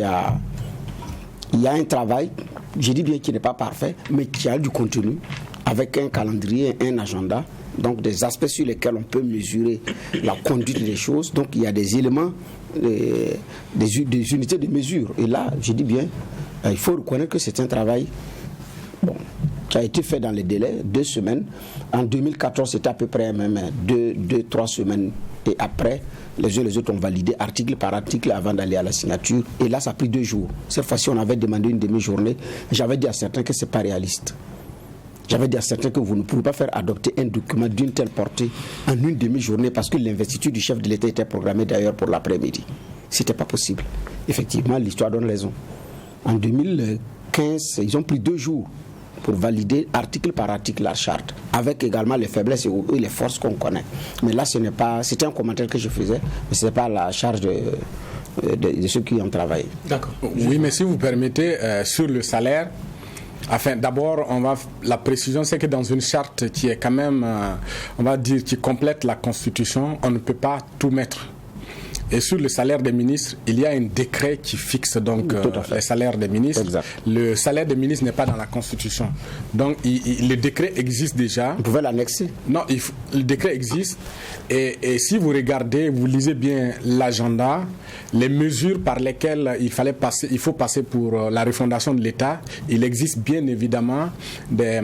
B: il y a un travail, j'ai dit bien qu'il n'est pas parfait, mais qui a du contenu, avec un calendrier, un agenda, donc des aspects sur lesquels on peut mesurer la conduite des choses. Donc il y a des éléments, des unités de mesure. Et là, je dis bien, il faut reconnaître que c'est un travail qui a été fait dans les délais, 2 semaines. En 2014, c'était à peu près même 2-3 semaines. Et après, les uns et les autres ont validé article par article avant d'aller à la signature. Et là, ça a pris 2 jours. Cette fois-ci, on avait demandé une demi-journée. J'avais dit à certains que ce n'est pas réaliste. J'avais dit à certains que vous ne pouvez pas faire adopter un document d'une telle portée en une demi-journée parce que l'investiture du chef de l'État était programmée d'ailleurs pour l'après-midi. Ce n'était pas possible. Effectivement, l'histoire donne raison. En 2015, ils ont pris 2 jours pour valider article par article la charte, avec également les faiblesses et les forces qu'on connaît. Mais là, ce n'est pas... C'était un commentaire que je faisais, mais ce n'est pas la charge de ceux qui ont travaillé.
D: D'accord. Oui, mais si vous permettez, sur le salaire, enfin, d'abord, la précision, c'est que dans une charte qui est quand même, on va dire, qui complète la Constitution, on ne peut pas tout mettre. Et sur le salaire des ministres, il y a un décret qui fixe donc les salaires des ministres.
B: Exact.
D: Le salaire des ministres n'est pas dans la Constitution. Donc, le décret existe déjà.
B: Vous pouvez l'annexer?
D: Non, le décret existe. Et si vous regardez, vous lisez bien l'agenda, les mesures par lesquelles il faut passer pour la refondation de l'État, il existe bien évidemment des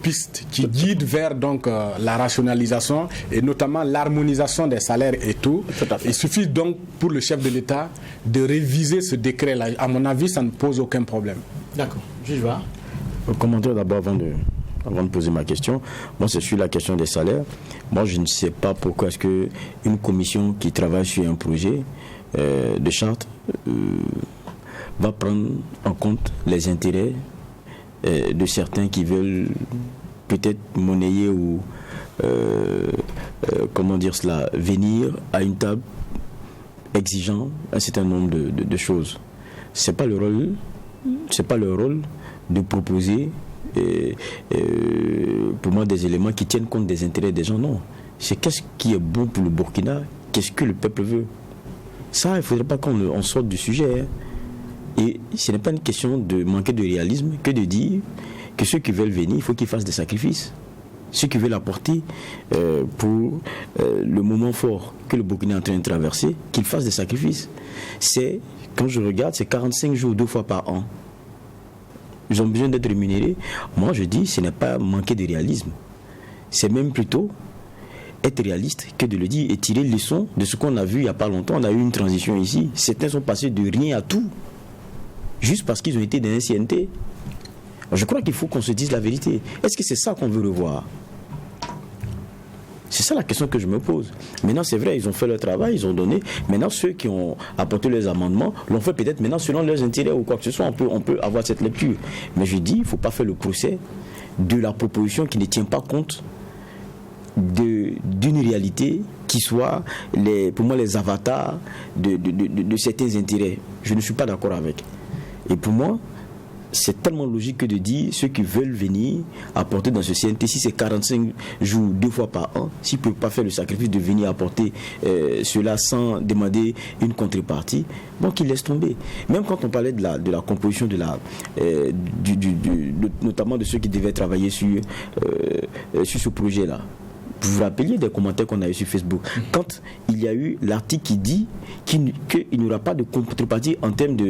D: pistes qui guident vers donc la rationalisation et notamment l'harmonisation des salaires et tout. Il suffit donc pour le chef de l'État de réviser ce décret-là. À mon avis, ça ne pose aucun problème.
A: D'accord. Juge Var.
C: Commentaire d'abord avant de poser ma question. Moi, c'est sur la question des salaires. Moi, je ne sais pas pourquoi est-ce qu'une commission qui travaille sur un projet de charte va prendre en compte les intérêts de certains qui veulent peut-être monnayer ou venir à une table exigeant un certain nombre de choses. C'est pas le rôle de proposer pour moi des éléments qui tiennent compte des intérêts des gens. Non, c'est qu'est-ce qui est bon pour le Burkina, qu'est-ce que le peuple veut. Ça, il ne faudrait pas qu'on sorte du sujet. Et ce n'est pas une question de manquer de réalisme que de dire que ceux qui veulent venir, il faut qu'ils fassent des sacrifices. Ceux qui veulent apporter pour le moment fort que le Burkina est en train de traverser, qu'ils fassent des sacrifices. Quand je regarde, c'est 45 jours 2 fois par an. Ils ont besoin d'être rémunérés. Moi, je dis, ce n'est pas manquer de réalisme. C'est même plutôt être réaliste que de le dire et tirer leçon de ce qu'on a vu il n'y a pas longtemps. On a eu une transition ici. Certains sont passés de rien à tout, juste parce qu'ils ont été dans un CNT. Je crois qu'il faut qu'on se dise la vérité. Est-ce que c'est ça qu'on veut revoir? C'est ça la question que je me pose. Maintenant, c'est vrai, ils ont fait leur travail, ils ont donné. Maintenant, ceux qui ont apporté leurs amendements l'ont fait peut-être maintenant selon leurs intérêts ou quoi que ce soit. On peut avoir cette lecture. Mais je dis, il ne faut pas faire le procès de la proposition qui ne tient pas compte d'une réalité qui soit, pour moi, les avatars de certains intérêts. Je ne suis pas d'accord avec. Et pour moi, c'est tellement logique que de dire ceux qui veulent venir apporter dans ce CNT, si c'est 45 jours 2 fois par an, s'ils ne peuvent pas faire le sacrifice de venir apporter cela sans demander une contrepartie, bon, qu'ils laissent tomber. Même quand on parlait de la composition notamment de ceux qui devaient travailler sur ce projet-là, vous vous rappeliez des commentaires qu'on a eu sur Facebook quand il y a eu l'article qui dit qu'il n'y aura pas de contrepartie en termes de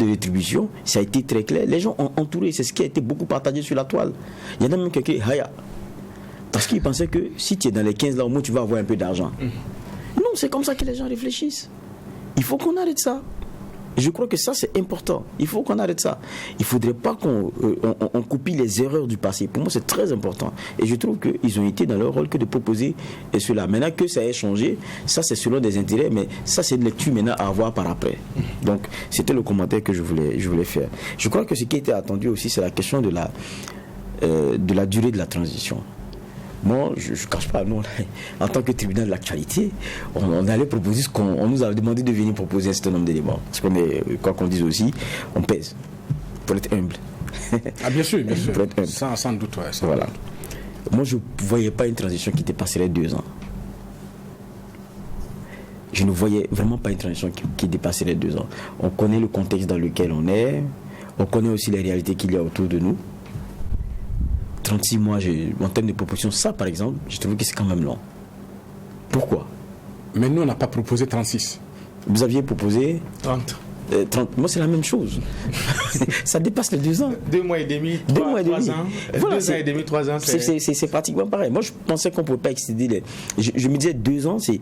C: rétribution. Ça a été très clair. Les gens ont entouré. C'est ce qui a été beaucoup partagé sur la toile. Il y en a même quelqu'un Haya, parce qu'ils pensaient que si tu es dans les 15 là, au moins tu vas avoir un peu d'argent. Non, c'est comme ça que les gens réfléchissent. Il faut qu'on arrête ça. Et je crois que ça, c'est important. Il faut qu'on arrête ça. Il ne faudrait pas qu'on on copie les erreurs du passé. Pour moi, c'est très important. Et je trouve qu'ils ont été dans leur rôle que de proposer cela. Maintenant que ça ait changé, ça, c'est selon des intérêts, mais ça, c'est une lecture maintenant à avoir par après. Donc, c'était le commentaire que je voulais faire. Je crois que ce qui était attendu aussi, c'est la question de la durée de la transition. Moi, je ne cache pas, nous, en tant que tribunal de l'actualité, on allait proposer ce qu'on nous a demandé de venir proposer un certain nombre d'éléments. Parce qu'on est, quoi qu'on dise aussi, on pèse. Pour être humble.
D: Ah, bien sûr, bien sûr.
C: Pour être humble.
D: Sans doute, ouais.
C: Voilà. Moi, je ne voyais pas une transition qui dépasserait 2 ans. Je ne voyais vraiment pas une transition qui dépasserait 2 ans. On connaît le contexte dans lequel on est. On connaît aussi les réalités qu'il y a autour de nous. 36 mois, en termes de proposition, ça par exemple, je trouve que c'est quand même long. Pourquoi?
D: Mais nous, on n'a pas proposé 36.
C: Vous aviez proposé
A: 30.
C: 30. Moi, c'est la même chose. Ça dépasse les 2 ans.
A: 2 mois et demi,
C: 2 mois et
A: 3
C: demi.
A: ans.
C: Voilà,
A: 2 ans et demi, 3 ans.
C: C'est pratiquement pareil. Moi, je pensais qu'on ne pouvait pas excéder les. Je me disais 2 ans, c'est.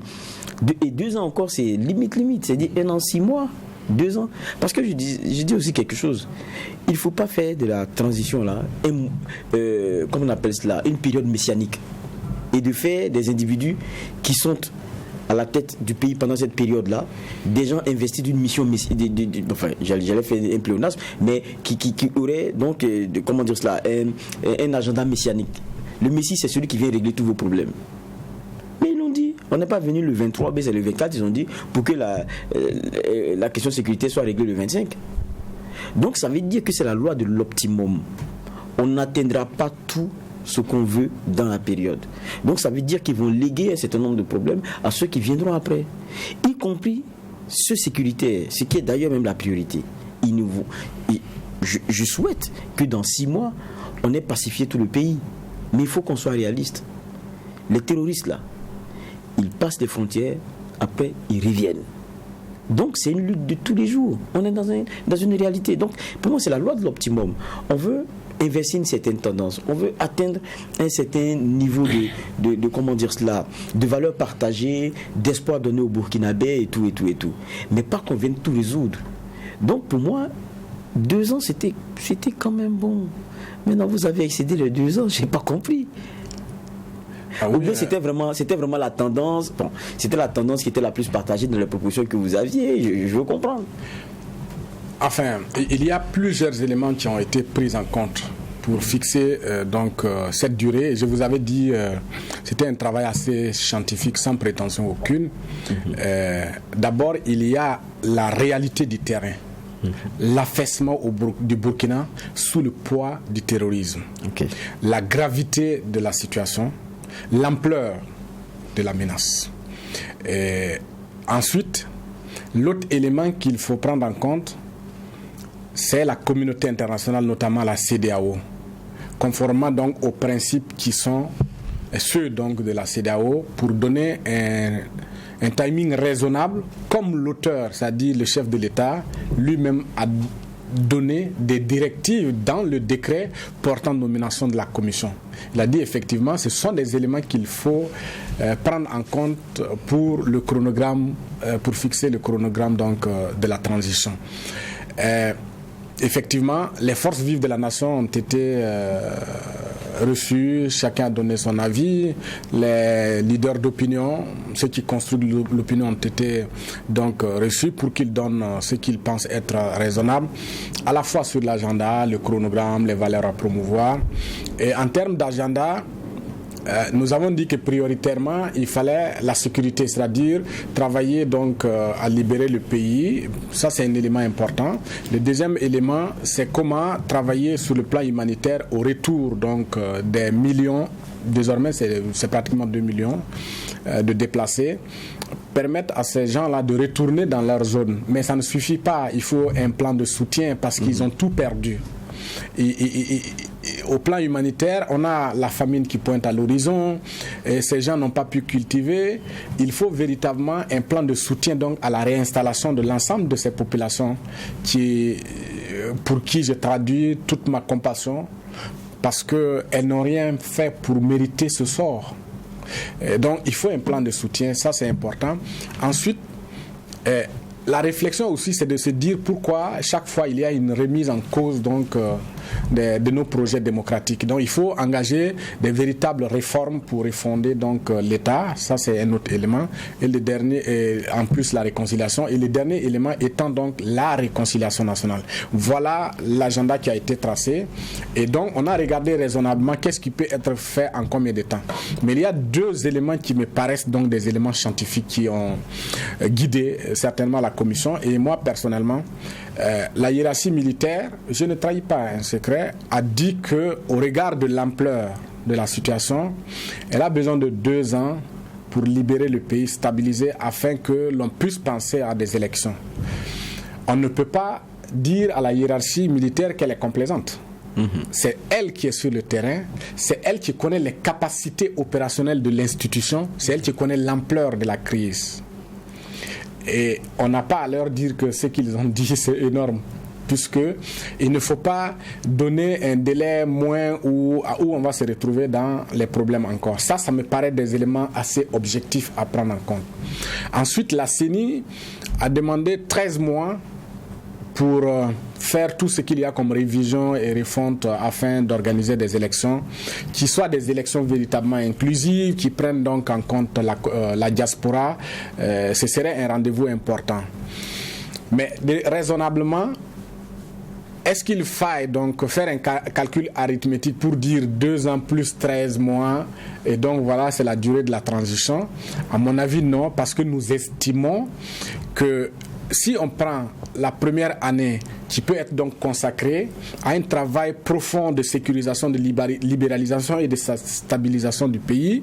C: Et 2 ans encore, c'est limite. C'est-à-dire 1 an, 6 mois. 2 ans. Parce que je dis aussi quelque chose. Il ne faut pas faire de la transition là, comment on appelle cela, une période messianique. Et de faire des individus qui sont à la tête du pays pendant cette période-là, des gens investis d'une mission, enfin, j'allais faire un pléonasme, mais qui auraient donc, comment dire cela, un agenda messianique. Le Messie, c'est celui qui vient régler tous vos problèmes. On n'est pas venu le 23, mais c'est le 24, ils ont dit, pour que la question de sécurité soit réglée le 25. Donc ça veut dire que c'est la loi de l'optimum. On n'atteindra pas tout ce qu'on veut dans la période. Donc ça veut dire qu'ils vont léguer un certain nombre de problèmes à ceux qui viendront après. Y compris ce sécuritaire, ce qui est d'ailleurs même la priorité. Je souhaite que dans 6 mois, on ait pacifié tout le pays. Mais il faut qu'on soit réaliste. Les terroristes là, ils passent les frontières, après ils reviennent. Donc c'est une lutte de tous les jours. On est dans une réalité. Donc pour moi c'est la loi de l'optimum. On veut inverser une certaine tendance. On veut atteindre un certain niveau de comment dire cela, de valeurs partagées, d'espoir donné aux Burkinabés et tout. Mais pas qu'on vienne tout résoudre. Donc pour moi, 2 ans c'était quand même bon. Maintenant vous avez excédé les 2 ans, j'ai pas compris.
D: Ah oui,
C: ou bien c'était vraiment la tendance. Bon, c'était la tendance qui était la plus partagée dans les propositions que vous aviez. Je veux comprendre.
D: Enfin, il y a plusieurs éléments qui ont été pris en compte pour fixer cette durée. Je vous avais dit, c'était un travail assez scientifique, sans prétention aucune. D'abord, il y a la réalité du terrain. L'affaissement du Burkina sous le poids du terrorisme.
C: Okay.
D: La gravité de la situation. L'ampleur de la menace. Et ensuite, l'autre élément qu'il faut prendre en compte, c'est la communauté internationale, notamment la CEDEAO, conformément donc aux principes qui sont ceux donc de la CEDEAO, pour donner un timing raisonnable, comme l'auteur, c'est-à-dire le chef de l'État, lui-même a donner des directives dans le décret portant nomination de la commission. Il a dit effectivement ce sont des éléments qu'il faut prendre en compte pour le chronogramme, pour fixer le chronogramme donc, de la transition. Effectivement, les forces vives de la nation ont été reçues, chacun a donné son avis, les leaders d'opinion, ceux qui construisent l'opinion ont été donc reçus pour qu'ils donnent ce qu'ils pensent être raisonnable, à la fois sur l'agenda, le chronogramme, les valeurs à promouvoir. Et en termes d'agenda, nous avons dit que prioritairement il fallait la sécurité, c'est-à-dire travailler donc à libérer le pays. Ça c'est un élément important. Le deuxième élément, c'est comment travailler sur le plan humanitaire au retour donc des millions, désormais c'est pratiquement 2 millions de déplacés, permettre à ces gens-là de retourner dans leur zone. Mais ça ne suffit pas, il faut un plan de soutien parce qu'ils ont tout perdu. Au plan humanitaire, on a la famine qui pointe à l'horizon, et ces gens n'ont pas pu cultiver. Il faut véritablement un plan de soutien donc à la réinstallation de l'ensemble de ces populations pour qui je traduis toute ma compassion, parce qu'elles n'ont rien fait pour mériter ce sort. Et donc il faut un plan de soutien, ça c'est important. Ensuite, la réflexion aussi, c'est de se dire pourquoi chaque fois il y a une remise en cause donc de nos projets démocratiques. Donc il faut engager des véritables réformes pour refonder donc l'État. Ça c'est un autre élément. Et le dernier, en plus la réconciliation. Et le dernier élément étant donc la réconciliation nationale. Voilà l'agenda qui a été tracé. Et donc on a regardé raisonnablement qu'est-ce qui peut être fait en combien de temps. Mais il y a deux éléments qui me paraissent donc des éléments scientifiques qui ont guidé certainement la commission. Et moi personnellement, la hiérarchie militaire, je ne trahis pas un secret, a dit que au regard de l'ampleur de la situation, elle a besoin de 2 ans pour libérer le pays, stabiliser, afin que l'on puisse penser à des élections. On ne peut pas dire à la hiérarchie militaire qu'elle est complaisante. C'est elle qui est sur le terrain, c'est elle qui connaît les capacités opérationnelles de l'institution, c'est elle qui connaît l'ampleur de la crise. Et on n'a pas à leur dire que ce qu'ils ont dit c'est énorme, puisque il ne faut pas donner un délai moins où on va se retrouver dans les problèmes encore. Ça me paraît des éléments assez objectifs à prendre en compte. Ensuite, la CENI a demandé 13 mois pour faire tout ce qu'il y a comme révision et refonte afin d'organiser des élections qui soient des élections véritablement inclusives, qui prennent donc en compte la diaspora. Ce serait un rendez-vous important. Mais raisonnablement, est-ce qu'il faille donc faire un calcul arithmétique pour dire 2 ans plus 13 mois et donc voilà, c'est la durée de la transition? À mon avis, non, parce que nous estimons que si on prend la première année qui peut être donc consacrée à un travail profond de sécurisation, de libéralisation et de stabilisation du pays,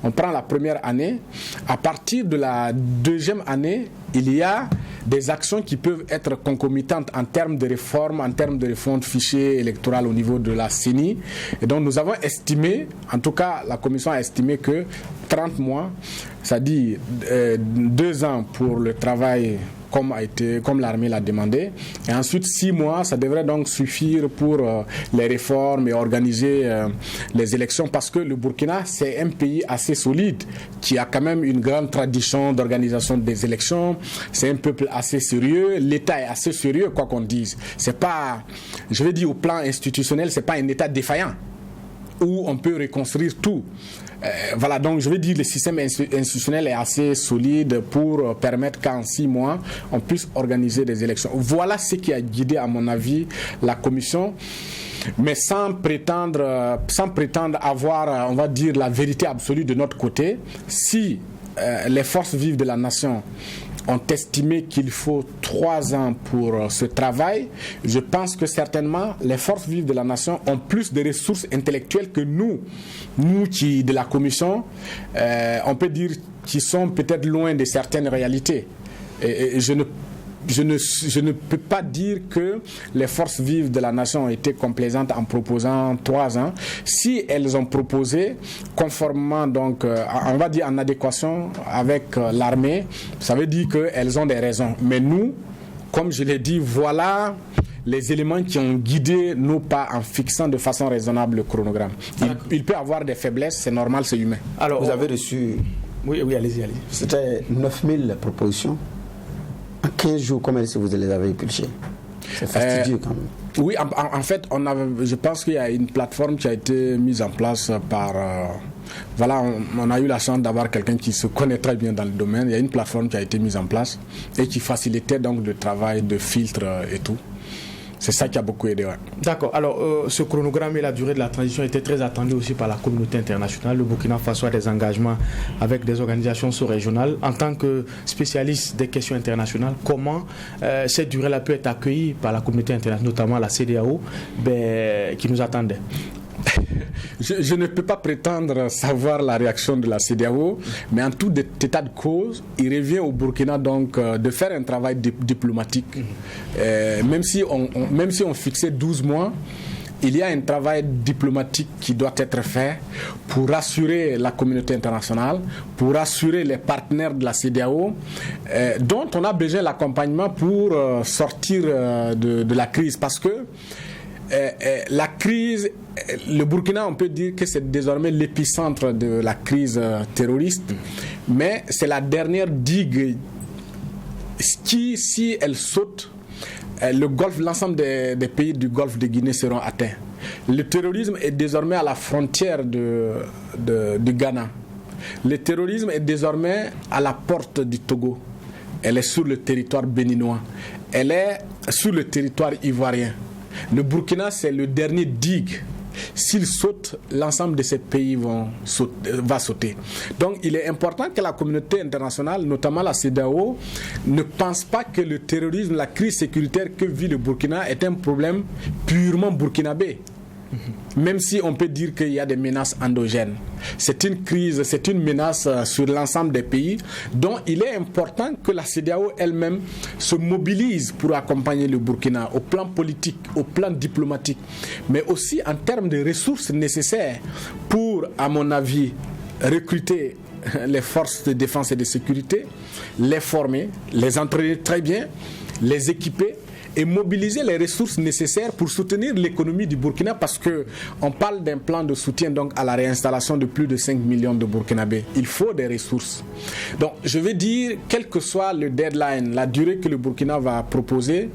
D: on prend la première année. À partir de la deuxième année, il y a des actions qui peuvent être concomitantes en termes de réforme, en termes de refonte fichier électoral au niveau de la CENI. Et donc nous avons estimé, en tout cas la commission a estimé que 30 mois, c'est-à-dire 2 ans pour le travail comme l'armée l'a demandé, et ensuite 6 mois, ça devrait donc suffire pour les réformes et organiser les élections, parce que le Burkina, c'est un pays assez solide, qui a quand même une grande tradition d'organisation des élections, c'est un peuple assez sérieux, l'État est assez sérieux, quoi qu'on dise. C'est pas, je veux dire au plan institutionnel, c'est pas un État défaillant, où on peut reconstruire tout. Voilà, donc je veux dire le système institutionnel est assez solide pour permettre qu'en 6 mois on puisse organiser des élections. Voilà ce qui a guidé à mon avis la commission, mais sans prétendre avoir, on va dire, la vérité absolue de notre côté. Si les forces vives de la nation ont estimé qu'il faut 3 ans pour ce travail, je pense que certainement les forces vives de la nation ont plus de ressources intellectuelles que nous qui, de la commission, on peut dire qui sont peut-être loin de certaines réalités. Et je ne peux pas dire que les forces vives de la nation ont été complaisantes en proposant 3 ans. Si elles ont proposé conformément, donc, on va dire en adéquation avec l'armée, ça veut dire qu'elles ont des raisons. Mais nous, comme je l'ai dit, voilà les éléments qui ont guidé nos pas en fixant de façon raisonnable le chronogramme. Il peut avoir des faiblesses, c'est normal, c'est humain.
B: Alors, vous avez reçu...
A: Oui, allez-y.
B: C'était 9000 propositions. En 15 jours, comment est-ce que vous les avez épluchées? C'est fastidieux quand même.
D: Oui, en fait, je pense qu'il y a une plateforme qui a été mise en place par... voilà, on a eu la chance d'avoir quelqu'un qui se connaît très bien dans le domaine. Il y a une plateforme qui a été mise en place et qui facilitait donc le travail de filtre et tout. C'est ça qui a beaucoup aidé. Ouais.
A: D'accord. Alors, ce chronogramme et la durée de la transition étaient très attendus aussi par la communauté internationale. Le Burkina Faso a des engagements avec des organisations sous-régionales. En tant que spécialiste des questions internationales, comment cette durée-là peut être accueillie par la communauté internationale, notamment la CEDEAO, qui nous attendait?
D: Je ne peux pas prétendre savoir la réaction de la CEDEAO, mais en tout état de cause, il revient au Burkina donc de faire un travail diplomatique. Même si on fixait 12 mois, il y a un travail diplomatique qui doit être fait pour rassurer la communauté internationale, pour rassurer les partenaires de la CEDEAO, dont on a besoin l'accompagnement pour sortir de la crise, parce que la crise, le Burkina, on peut dire que c'est désormais l'épicentre de la crise terroriste, mais c'est la dernière digue qui, si elle saute, l'ensemble des pays du Golfe de Guinée seront atteints. Le terrorisme est désormais à la frontière du Ghana. Le terrorisme est désormais à la porte du Togo. Elle est sur le territoire béninois. Elle est sur le territoire ivoirien. Le Burkina, c'est le dernier digue. S'il saute, l'ensemble de ces pays va sauter. Donc il est important que la communauté internationale, notamment la CEDEAO, ne pense pas que le terrorisme, la crise sécuritaire que vit le Burkina est un problème purement burkinabé. Même si on peut dire qu'il y a des menaces endogènes. C'est une crise, c'est une menace sur l'ensemble des pays dont il est important que la CEDEAO elle-même se mobilise pour accompagner le Burkina au plan politique, au plan diplomatique, mais aussi en termes de ressources nécessaires pour, à mon avis, recruter les forces de défense et de sécurité, les former, les entraîner très bien, les équiper et mobiliser les ressources nécessaires pour soutenir l'économie du Burkina, parce qu'on parle d'un plan de soutien donc à la réinstallation de plus de 5 millions de Burkinabés. Il faut des ressources. Donc je vais dire, quel que soit le deadline, la durée que le Burkina va proposer,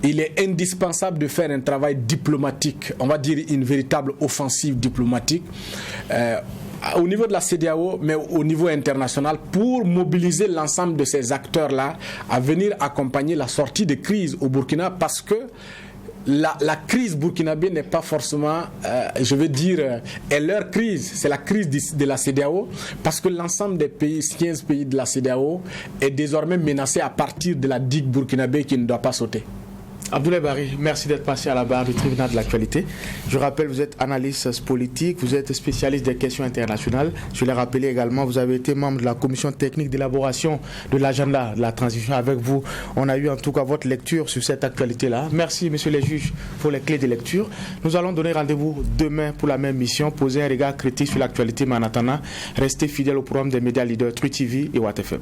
D: il est indispensable de faire un travail diplomatique, on va dire une véritable offensive diplomatique, au niveau de la CEDEAO, mais au niveau international, pour mobiliser l'ensemble de ces acteurs-là à venir accompagner la sortie de crise au Burkina, parce que la crise burkinabé n'est pas forcément, je veux dire, est leur crise, c'est la crise de la CEDEAO, parce que l'ensemble des pays, 15 pays de la CEDEAO, est désormais menacé à partir de la digue burkinabé qui ne doit pas sauter.
A: Abdoulaye Bari, merci d'être passé à la barre du tribunal de l'actualité. Je rappelle, vous êtes analyste politique, vous êtes spécialiste des questions internationales. Je l'ai rappelé également, vous avez été membre de la commission technique d'élaboration de l'agenda de la transition. Avec vous, on a eu en tout cas votre lecture sur cette actualité-là. Merci, messieurs les juges, pour les clés de lecture. Nous allons donner rendez-vous demain pour la même mission, poser un regard critique sur l'actualité, mais en attendant, restez fidèles au programme des médias leaders True TV et Watt FM.